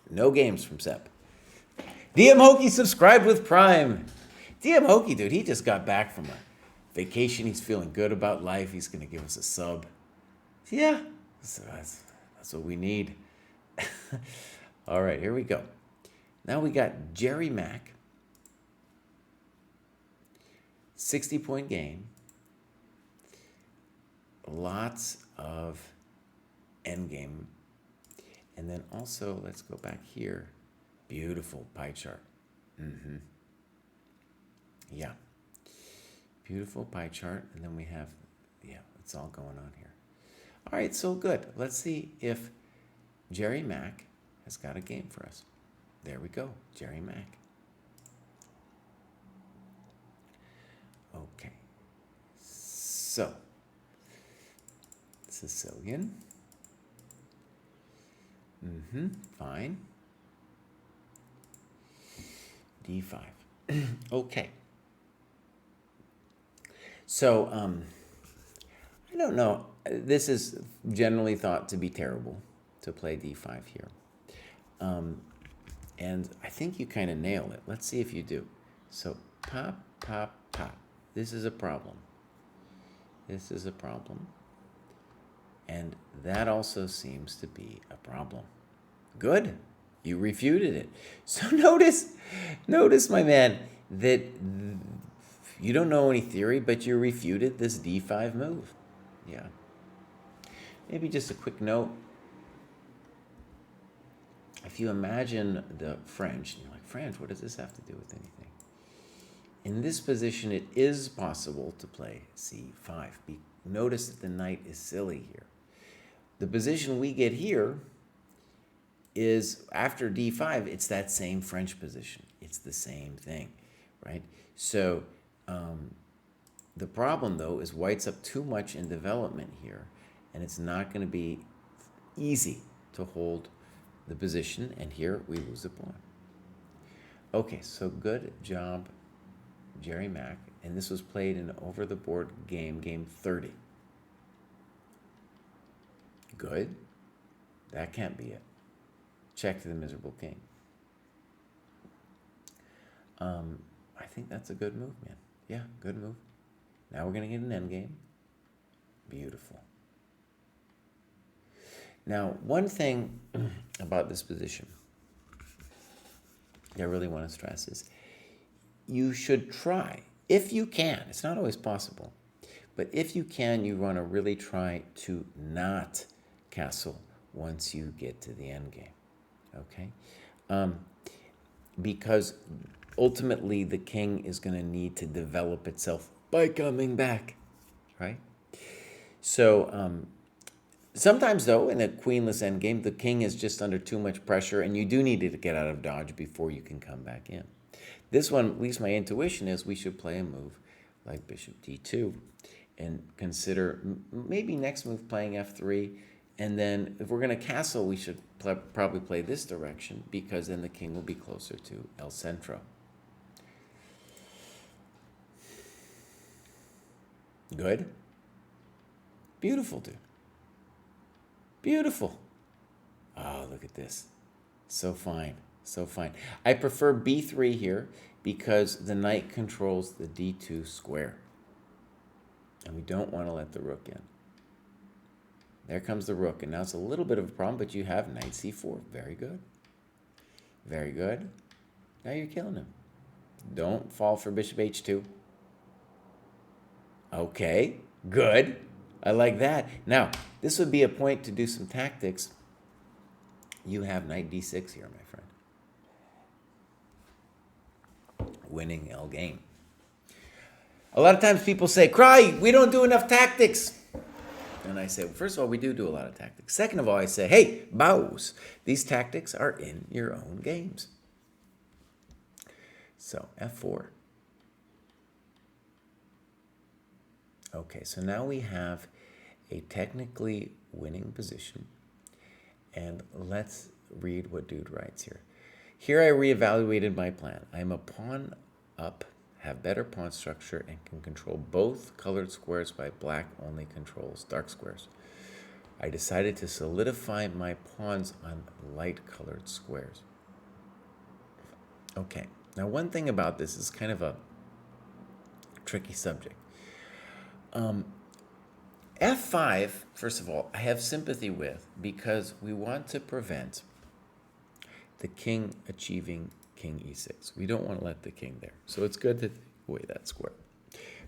No games from Sep. DM Hokey subscribed with Prime. DM Hokey, dude, he just got back from a vacation. He's feeling good about life. He's going to give us a sub. Yeah, so that's what we need. All right, here we go. Now we got Jerry Mack. 60-point game. Lots of endgame. And then also, let's go back here. Beautiful pie chart. Yeah. Beautiful pie chart. And then we have, yeah, it's all going on here. All right, so good. Let's see if Jerry Mack has got a game for us. There we go, Jerry Mack. Okay. So, Sicilian. Fine. D5. Okay. So, I don't know. This is generally thought to be terrible to play D5 here. And I think you kind of nail it. Let's see if you do. So, pop, pop, pop. This is a problem. This is a problem. And that also seems to be a problem. Good. You refuted it. So notice, my man, that you don't know any theory, but you refuted this D5 move. Yeah. Maybe just a quick note. If you imagine the French, and you're like, French, what does this have to do with anything? In this position, it is possible to play C5. Notice that the knight is silly here. The position we get here is after D5, it's that same French position. It's the same thing, right? So the problem, though, is white's up too much in development here, and it's not going to be easy to hold the position, and here we lose a pawn. Okay, so good job, Jerry Mack, and this was played in over-the-board game 30. Good. That can't be it. Check to the miserable king. I think that's a good move, man. Yeah, good move. Now we're going to get an endgame. Beautiful. Now, one thing about this position I really want to stress is you should try, if you can, it's not always possible, but if you can, you want to really try to not castle once you get to the endgame, okay? Because ultimately the king is going to need to develop itself by coming back, right? So sometimes, though, in a queenless endgame, the king is just under too much pressure, and you do need to get out of dodge before you can come back in. This one, at least my intuition is we should play a move like bishop d2 and consider maybe next move playing f3. And then if we're going to castle, we should probably play this direction because then the king will be closer to El Centro. Good. Beautiful, dude. Beautiful. Oh, look at this. So fine. So fine. I prefer b3 here because the knight controls the d2 square. And we don't want to let the rook in. There comes the rook. And now it's a little bit of a problem, but you have knight c4. Very good. Very good. Now you're killing him. Don't fall for bishop h2. Okay. Good. I like that. Now, this would be a point to do some tactics. You have knight d6 here, my friend. Winning L game. A lot of times people say, Kraai, we don't do enough tactics. And I say, well, first of all, we do a lot of tactics. Second of all, I say, hey, bows. These tactics are in your own games. So f4. Okay, so now we have a technically winning position. And let's read what dude writes here. Here I reevaluated my plan. I am a pawn up, have better pawn structure, and can control both colored squares by black only controls dark squares. I decided to solidify my pawns on light colored squares. Okay, now one thing about this is kind of a tricky subject. F5, first of all, I have sympathy with because we want to prevent the king achieving king e6. We don't want to let the king there. So it's good to take away that square.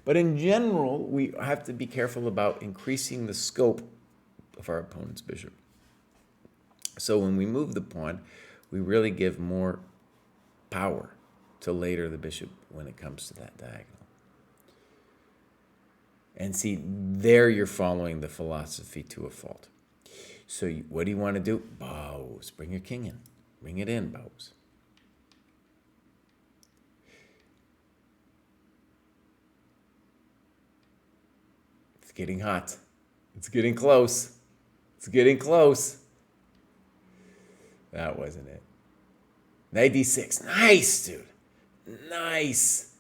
But in general, we have to be careful about increasing the scope of our opponent's bishop. So when we move the pawn, we really give more power to later the bishop when it comes to that diagonal. And see, there you're following the philosophy to a fault. So what do you want to do? Bows. Bring your king in. Bring it in, bows. It's getting hot. It's getting close. It's getting close. That wasn't it. Knight d6. Nice, dude. Nice.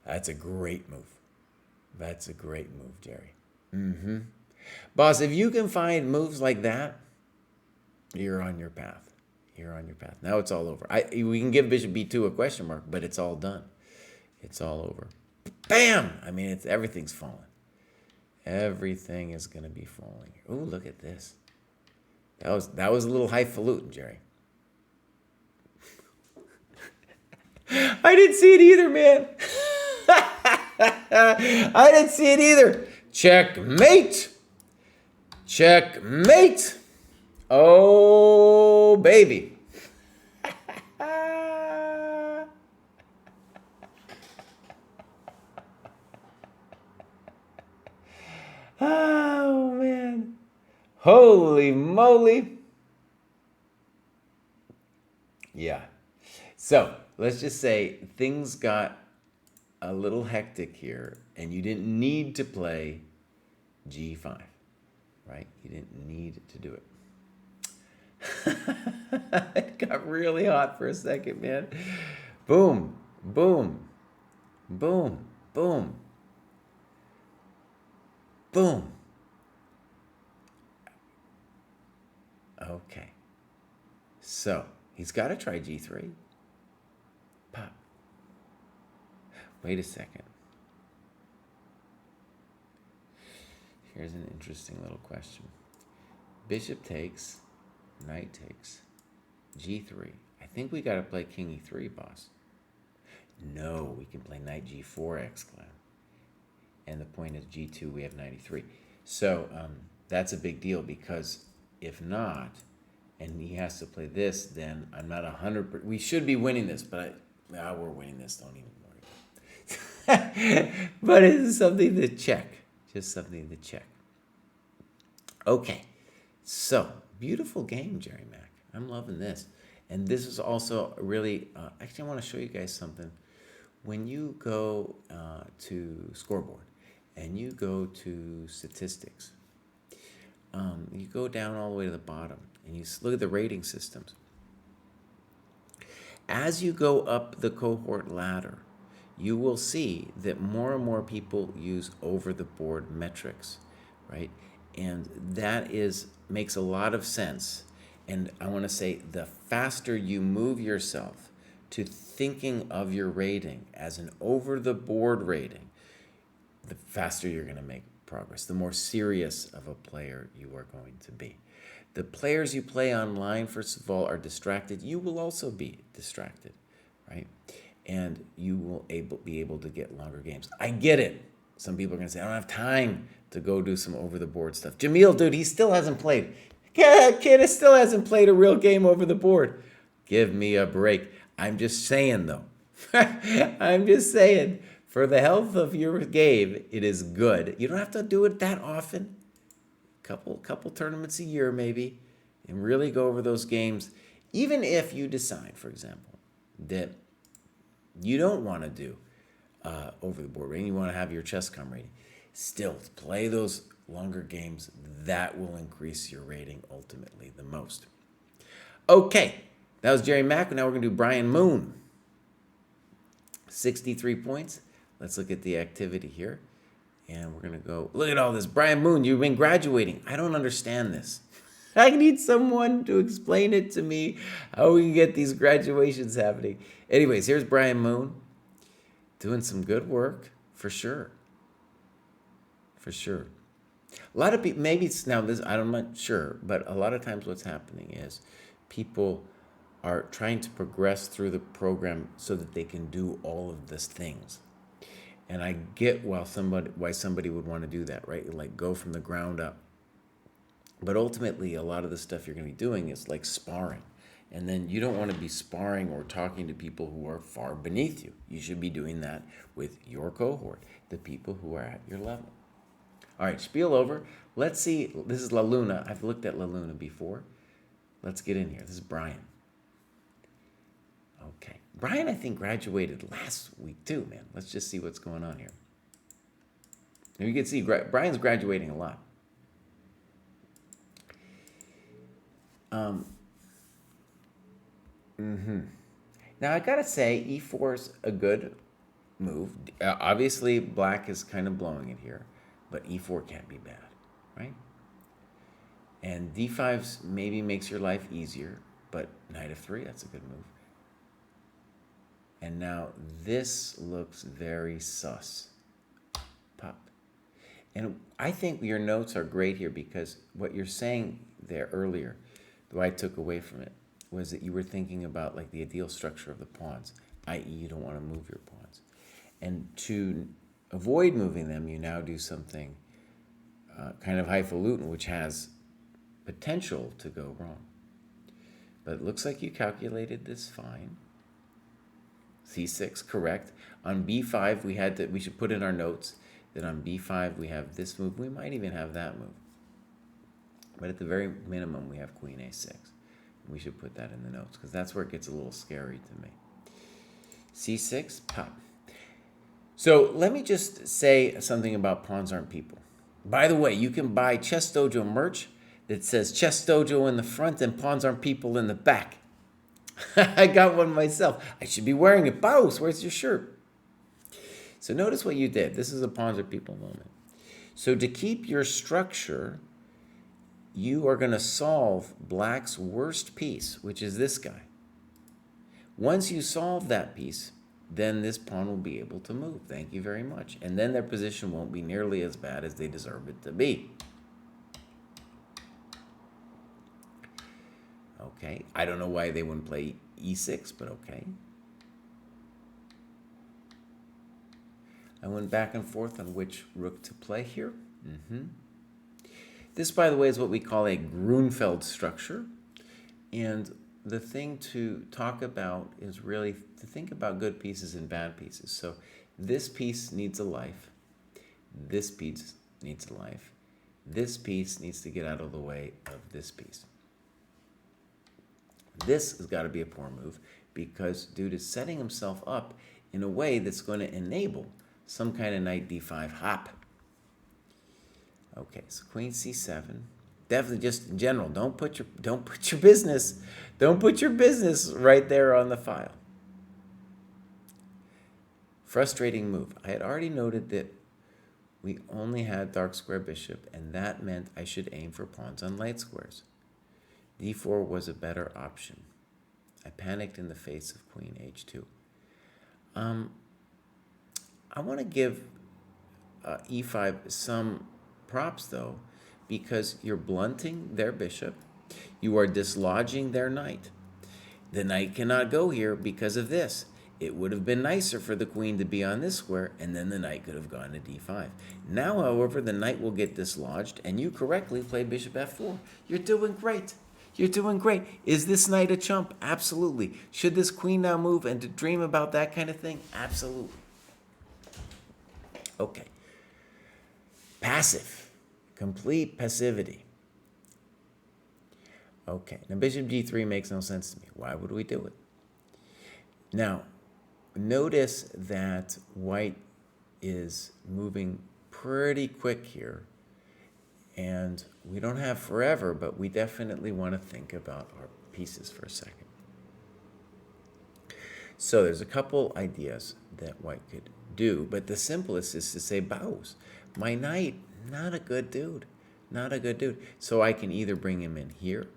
That's a great move. That's a great move, Jerry. Boss, if you can find moves like that, you're on your path. You're on your path. Now it's all over. We can give bishop b2 a question mark, but it's all done. It's all over. Bam! I mean, everything's falling. Everything is going to be falling. Ooh, look at this. That was a little highfalutin, Jerry. I didn't see it either, man. I didn't see it either. Checkmate. Checkmate. Oh, baby. Oh, man. Holy moly. Yeah. So let's just say things got a little hectic here, and you didn't need to play g5, right? You didn't need to do it. It got really hot for a second, man. Boom, boom, boom, boom, boom. Okay. So he's got to try g3. Pop. Wait a second. Here's an interesting little question. Bishop takes, knight takes, g3. I think we got to play king e3, boss. No, we can play knight g4, exclam. And the point is g2, we have knight e3. So that's a big deal because if not, and he has to play this, then I'm not 100%. We should be winning this, but we're winning this. Don't even worry. But it's something to check. Just something to check. Okay. So, beautiful game, Jerry Mack. I'm loving this. And this is also really, actually I want to show you guys something. When you go to scoreboard and you go to statistics, you go down all the way to the bottom and you look at the rating systems. As you go up the cohort ladder, you will see that more and more people use over-the-board metrics, right? And that makes a lot of sense. And I want to say the faster you move yourself to thinking of your rating as an over-the-board rating, the faster you're going to make progress, the more serious of a player you are going to be. The players you play online, first of all, are distracted. You will also be distracted, right? And you will be able to get longer games. I get it. Some people are going to say, I don't have time to go do some over-the-board stuff. Jamil, dude, he still hasn't played. Kid still hasn't played a real game over the board. Give me a break. I'm just saying, though. I'm just saying, for the health of your game, it is good. You don't have to do it that often. couple tournaments a year maybe, and really go over those games. Even if you decide, for example, that you don't want to do over the board rating, you want to have your ChessCom rating, still play those longer games. That will increase your rating ultimately the most. Okay, that was Jerry Mack. Now we're going to do Brian Moon. 63 points. Let's look at the activity here. And we're going to go, look at all this. Brian Moon, you've been graduating. I don't understand this. I need someone to explain it to me, how we can get these graduations happening. Anyways, here's Brian Moon doing some good work, for sure. For sure. A lot of people, maybe it's now this, I'm not sure, but a lot of times what's happening is people are trying to progress through the program so that they can do all of these things. And I get why somebody would want to do that, right? Like go from the ground up. But ultimately, a lot of the stuff you're going to be doing is like sparring. And then you don't want to be sparring or talking to people who are far beneath you. You should be doing that with your cohort, the people who are at your level. All right, spiel over. Let's see. This is La Luna. I've looked at La Luna before. Let's get in here. This is Brian. Okay. Brian, I think, graduated last week too, man. Let's just see what's going on here. Now you can see Brian's graduating a lot. Now I gotta say, E4 is a good move. Obviously, black is kind of blowing it here, but E4 can't be bad, right? And D5 maybe makes your life easier, but knight of 3, that's a good move. And now this looks very sus. Pop. And I think your notes are great here because what you're saying there earlier, what I took away from it, was that you were thinking about like the ideal structure of the pawns, i.e. you don't want to move your pawns. And to avoid moving them, you now do something kind of highfalutin, which has potential to go wrong. But it looks like you calculated this fine. C6, correct. On B5, we should put in our notes that on B5 we have this move. We might even have that move. But at the very minimum, we have Queen A6. We should put that in the notes because that's where it gets a little scary to me. C6, pop. So let me just say something about pawns aren't people. By the way, you can buy Chess Dojo merch that says Chess Dojo in the front and pawns aren't people in the back. I got one myself. I should be wearing it. Bows, where's your shirt? So notice what you did. This is a pawns are people moment. So to keep your structure, you are going to solve black's worst piece, which is this guy. Once you solve that piece, then this pawn will be able to move. Thank you very much. And then their position won't be nearly as bad as they deserve it to be. Okay, I don't know why they wouldn't play E6, but okay. I went back and forth on which rook to play here. This, by the way, is what we call a Grunfeld structure. And the thing to talk about is really to think about good pieces and bad pieces. So this piece needs a life. This piece needs a life. This piece needs to get out of the way of this piece. This has got to be a poor move because dude is setting himself up in a way that's going to enable some kind of knight d5 hop. Okay, so queen c7. Definitely, just in general, don't put your business right there on the file. Frustrating move. I had already noted that we only had dark square bishop, and that meant I should aim for pawns on light squares. d4 was a better option. I panicked in the face of queen h2. I want to give e5 some props, though, because you're blunting their bishop. You are dislodging their knight. The knight cannot go here because of this. It would have been nicer for the queen to be on this square, and then the knight could have gone to d5. Now, however, the knight will get dislodged, and you correctly play bishop f4. You're doing great. You're doing great. Is this knight a chump? Absolutely. Should this queen now move and to dream about that kind of thing? Absolutely. Okay. Passive. Complete passivity. Okay, now bishop g3 makes no sense to me. Why would we do it? Now, notice that white is moving pretty quick here. And we don't have forever, but we definitely want to think about our pieces for a second. So there's a couple ideas that white could do, but the simplest is to say bows. My knight, not a good dude. Not a good dude. So I can either bring him in here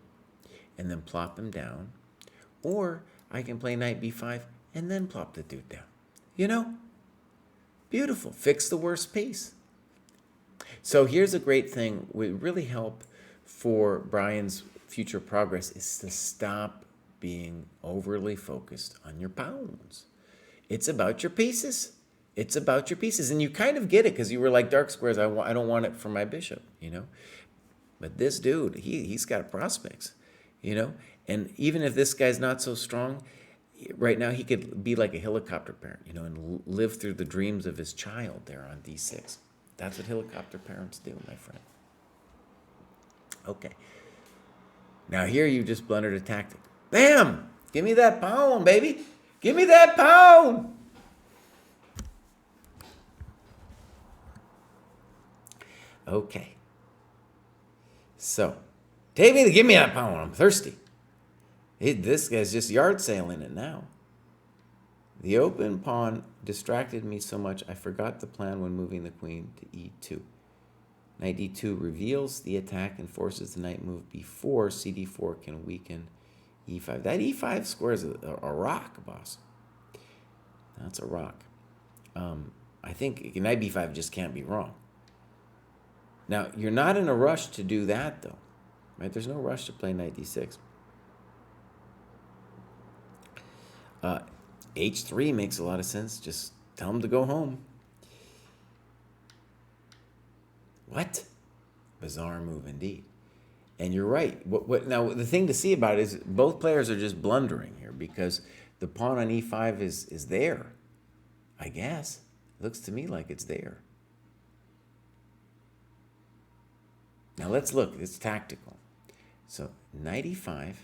and then plop him down, or I can play knight b5 and then plop the dude down. You know? Beautiful. Fix the worst piece. So here's a great thing. Would really help for Brian's future progress is to stop being overly focused on your pawns. It's about your pieces. It's about your pieces. And you kind of get it because you were like, dark squares, I don't want it for my bishop, you know. But this dude, he's got prospects, you know. And even if this guy's not so strong, right now he could be like a helicopter parent, you know, and live through the dreams of his child there on d6. That's what helicopter parents do, my friend. Okay. Now here you just blundered a tactic. Bam! Give me that pawn, baby. Give me that pawn. Okay. So, give me that pawn. I'm thirsty. This guy's just yard sailing it now. The open pawn distracted me so much I forgot the plan when moving the queen to e2. Knight d2 reveals the attack and forces the knight move before cd4 can weaken e5. That e5 square is a rock, boss. That's a rock. I think knight b5 just can't be wrong. Now, you're not in a rush to do that, though. Right? There's no rush to play knight d6. H3 makes a lot of sense. Just tell him to go home. What? Bizarre move indeed. And you're right. Now, the thing to see about it is both players are just blundering here because the pawn on e5 is there, I guess. It looks to me like it's there. Now, let's look. It's tactical. So, knight e5,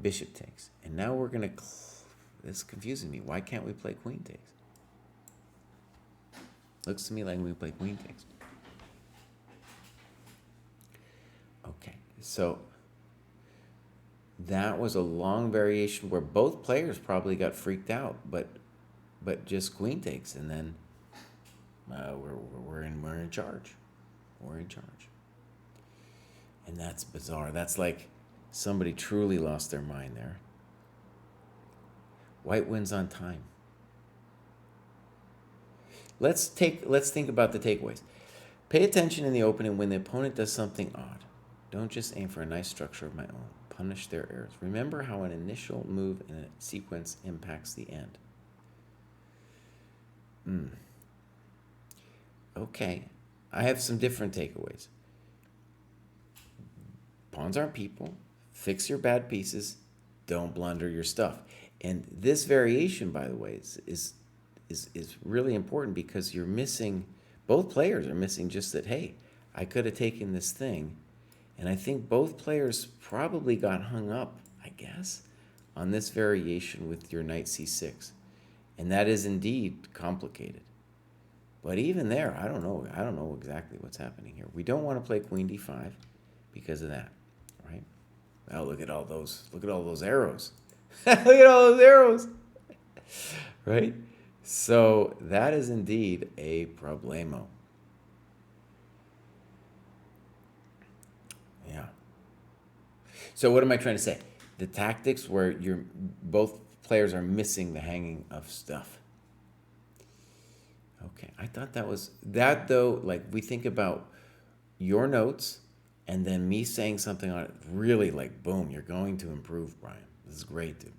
bishop takes. And now we're going to... This is confusing me. Why can't we play queen takes? Looks to me like we play queen takes. Okay, so that was a long variation where both players probably got freaked out, but just queen takes, and then we're in charge. We're in charge, and that's bizarre. That's like somebody truly lost their mind there. White wins on time. Let's think about the takeaways. Pay attention in the opening when the opponent does something odd. Don't just aim for a nice structure of my own. Punish their errors. Remember how an initial move in a sequence impacts the end. Okay. I have some different takeaways. Pawns aren't people. Fix your bad pieces. Don't blunder your stuff. And this variation, by the way, is really important because you're missing, both players are missing just that, hey, I could have taken this thing. And I think both players probably got hung up, I guess, on this variation with your knight c6. And that is indeed complicated. But even there, I don't know exactly what's happening here. We don't want to play queen d5 because of that, right? Oh, look at all those arrows. Look at all those arrows. Right? So that is indeed a problemo. Yeah. So what am I trying to say? The tactics where both players are missing the hanging of stuff. Okay, I thought that though, like we think about your notes and then me saying something on it, really like, boom, you're going to improve, Brian. This is great, dude.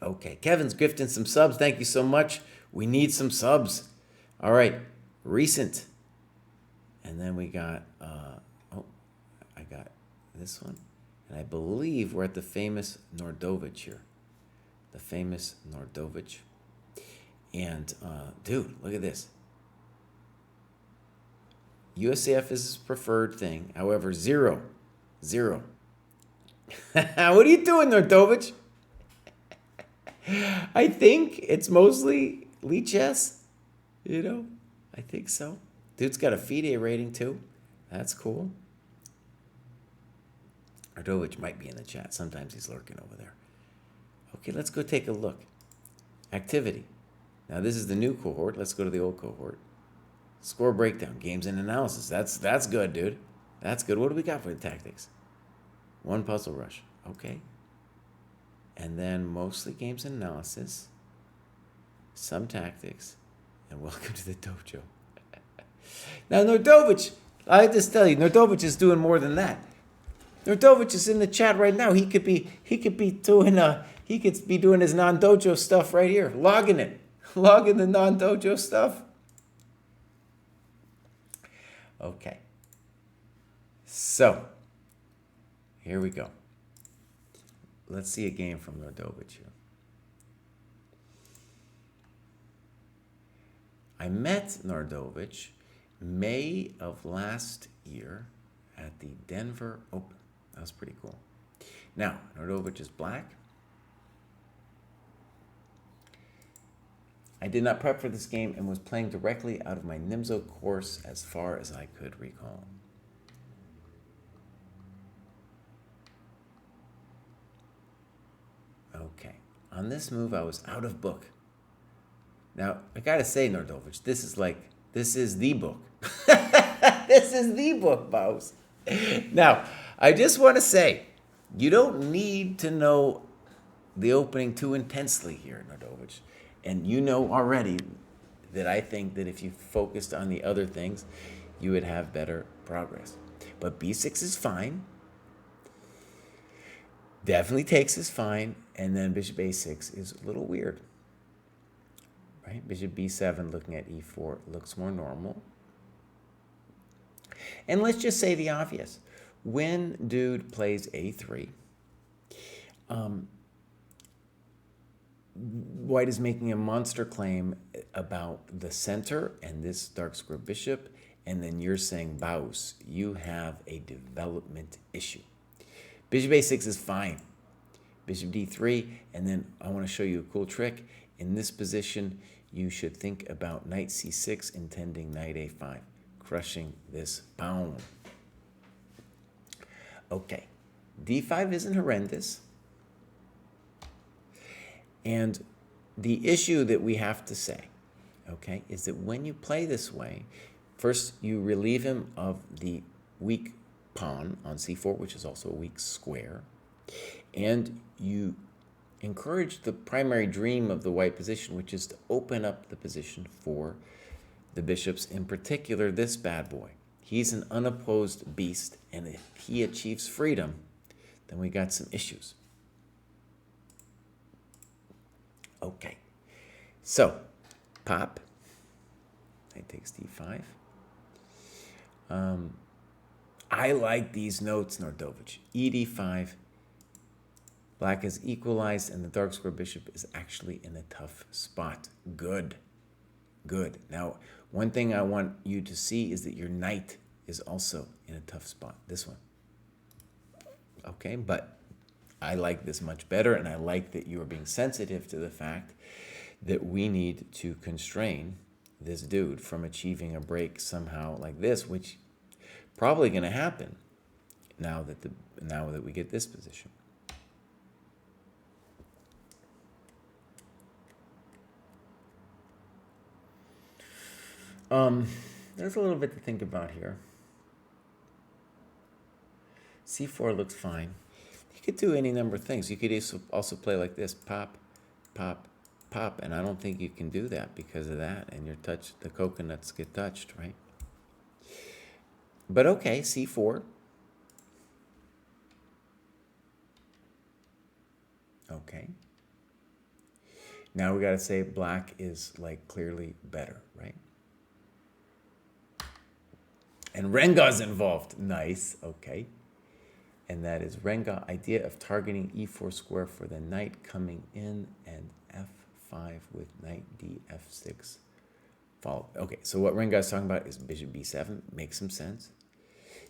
Okay, Kevin's gifting some subs. Thank you so much. We need some subs. All right, recent. And then we got, I got this one. And I believe we're at the famous Nordovich here. The famous Nordovich. And, dude, look at this. USAF is his preferred thing. However, zero. Zero. What are you doing, Nordovich? I think it's mostly Lee chess. You know, I think so. Dude's got a FIDE rating too. That's cool. Nordovich might be in the chat. Sometimes he's lurking over there. Okay, let's go take a look. Activity. Now this is the new cohort. Let's go to the old cohort. Score breakdown, games and analysis. That's good, dude. That's good. What do we got for the tactics? One puzzle rush. Okay. And then mostly games and analysis, some tactics, and welcome to the dojo. Now Nordovich, I just tell you, Nordovich is doing more than that. Nordovich is in the chat right now. He could be doing his non-dojo stuff right here, logging the non-dojo stuff. Okay. So, here we go. Let's see a game from Nordovich here. I met Nordovich May of last year at the Denver Open. That was pretty cool. Now, Nordovich is black. I did not prep for this game and was playing directly out of my Nimzo course as far as I could recall. Okay, on this move I was out of book. Now, I gotta say, Nordovich, this is the book. This is the book, Bows. Now, I just want to say, you don't need to know the opening too intensely here, Nordovich. And you know already that I think that if you focused on the other things, you would have better progress. But b6 is fine. Definitely takes is fine. And then bishop a6 is a little weird. Right? Bishop b7 looking at e4 looks more normal. And let's just say the obvious. When dude plays a3, White is making a monster claim about the center and this dark square bishop, and then you're saying, Baus, you have a development issue. Bishop a6 is fine. Bishop d3, and then I want to show you a cool trick. In this position, you should think about knight c6, intending knight a5, crushing this pawn. Okay, d5 isn't horrendous. And the issue that we have to say, okay, is that when you play this way, first you relieve him of the weak pawn on c4, which is also a weak square, and you encourage the primary dream of the white position, which is to open up the position for the bishops, in particular this bad boy. He's an unopposed beast, and if he achieves freedom, then we got some issues. Okay, so pop, knight takes d5. I like these notes, Nordovich. ed5, black is equalized, and the dark square bishop is actually in a tough spot. Good, good. Now, one thing I want you to see is that your knight is also in a tough spot, this one. Okay, but I like this much better, and I like that you are being sensitive to the fact that we need to constrain this dude from achieving a break somehow like this, which probably going to happen now that we get this position. There's a little bit to think about here. c4 looks fine. You could do any number of things. You could also play like this, pop, pop, pop, and I don't think you can do that because of that, and the coconuts get touched, right? But okay, c4. Okay. Now we got to say black is like clearly better, right? And Renga's involved. Nice, okay. And that is Renga, idea of targeting e4 square for the knight coming in, and f5 with knight d f6 Follow. Okay, so what Ringard's talking about is bishop b7. Makes some sense.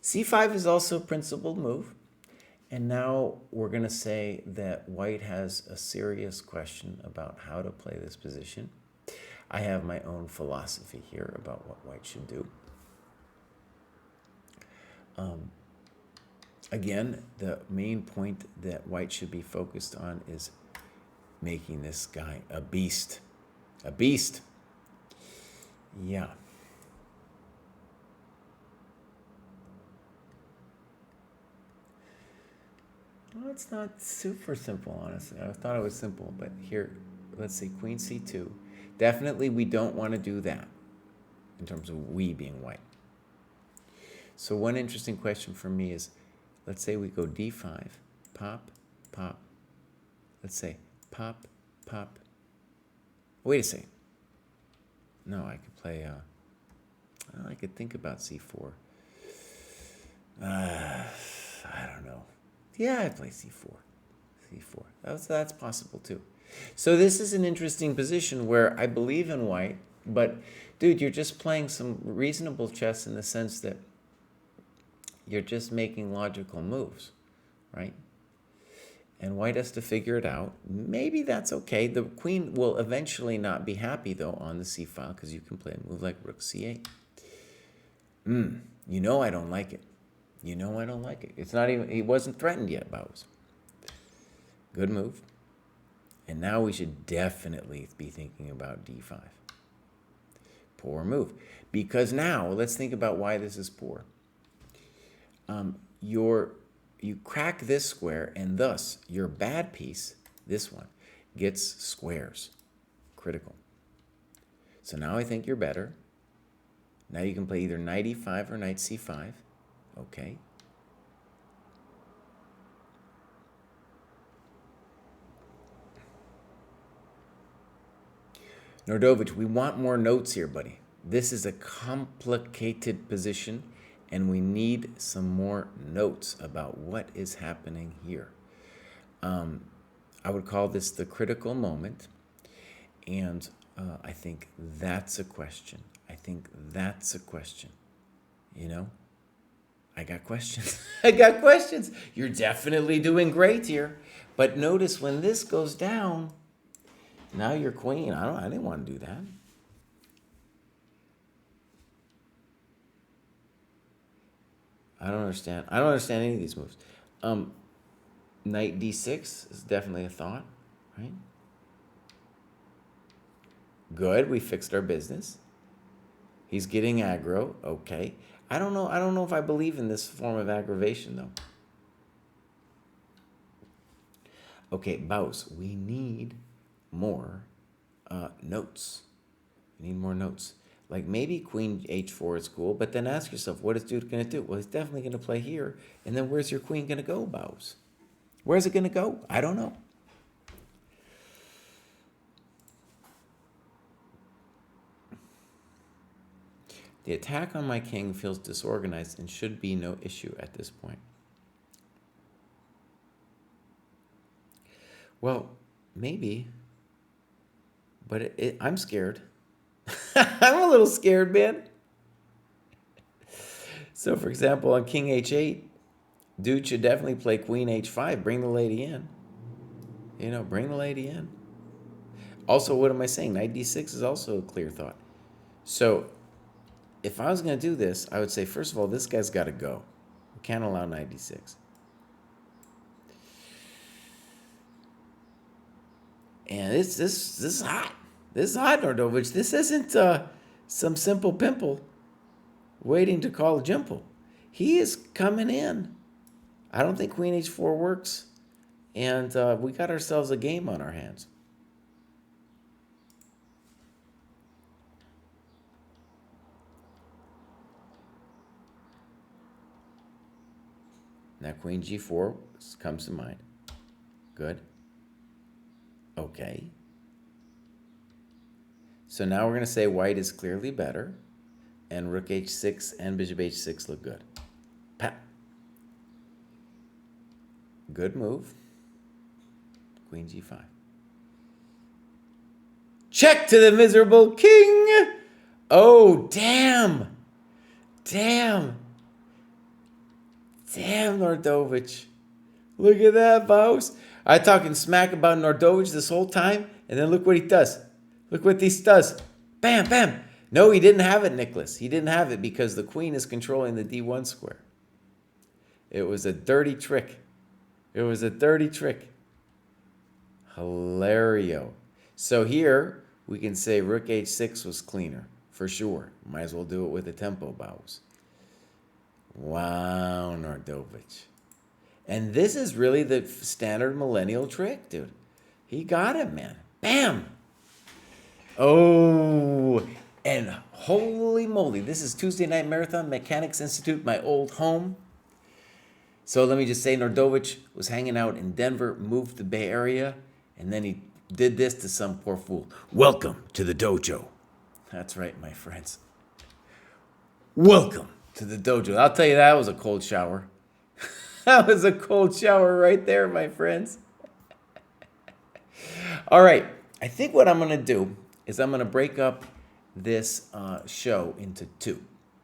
c5 is also a principled move. And now we're going to say that white has a serious question about how to play this position. I have my own philosophy here about what white should do. Again, the main point that white should be focused on is making this guy a beast. A beast. Yeah. Well, it's not super simple, honestly. I thought it was simple, but here, let's see, queen c2. Definitely we don't want to do that in terms of we being white. So one interesting question for me is, let's say we go d5, pop, pop. Let's say pop, pop. Wait a second. No, I could play, I could think about c4. I don't know. Yeah, I play c4. c4. That's possible too. So this is an interesting position where I believe in white, but dude, you're just playing some reasonable chess in the sense that you're just making logical moves, right? And white has to figure it out. Maybe that's okay. The queen will eventually not be happy, though, on the c file, because you can play a move like rook c8. You know I don't like it. You know I don't like it. It's not even, he wasn't threatened yet, Bows. Good move. And now we should definitely be thinking about d5. Poor move. Because now, let's think about why this is poor. You crack this square, and thus your bad piece, this one, gets squares. Critical. So now I think you're better. Now you can play either knight e5 or knight c5. Okay. Nordovich, we want more notes here, buddy. This is a complicated position, and we need some more notes about what is happening here. I would call this the critical moment, and I think that's a question. You know? I got questions. I got questions. You're definitely doing great here. But notice when this goes down, now you're queen. I didn't want to do that. I don't understand. I don't understand any of these moves. Knight d6 is definitely a thought, right? Good. We fixed our business. He's getting aggro. Okay. I don't know if I believe in this form of aggravation, though. Okay, Baus, we need more notes. We need more notes. Like maybe queen h4 is cool, but then ask yourself, what is dude going to do? Well, he's definitely going to play here. And then where's your queen going to go, Baus? Where's it going to go? I don't know. The attack on my king feels disorganized and should be no issue at this point. Well, maybe, but I'm scared. I'm a little scared, man. So, for example, on king h8, dude should definitely play queen h5. Bring the lady in. You know, bring the lady in. Also, what am I saying? Knight d6 is also a clear thought. So, if I was going to do this, I would say, first of all, this guy's got to go. We can't allow knight d6. And this is hot. This is hot, Nordovich. This isn't some simple pimple waiting to call a jimple. He is coming in. I don't think queen h4 works. And we got ourselves a game on our hands. Now queen g4 comes to mind. Good. Okay. So now we're going to say white is clearly better. And rook h6 and bishop h6 look good. Pat. Good move. Queen g5. Check to the miserable king. Oh, damn. Damn. Damn, Nordovich. Look at that, Bows. I talking smack about Nordovich this whole time, and then look what he does. Look what this does. Bam, bam. No, he didn't have it, Nicholas. He didn't have it because the queen is controlling the d1 square. It was a dirty trick. It was a dirty trick. Hilario. So here, we can say rook h6 was cleaner, for sure. Might as well do it with the tempo, Bows. Wow, Nordovich. And this is really the standard millennial trick, dude. He got it, man. Bam! Oh, and holy moly, this is Tuesday Night Marathon Mechanics Institute, my old home. So let me just say, Nordovich was hanging out in Denver, moved to the Bay Area, and then he did this to some poor fool. Welcome to the dojo. That's right, my friends. Welcome to the dojo. I'll tell you, that was a cold shower. That was a cold shower right there, my friends. All right. I think what I'm going to do is I'm going to break up this show into two.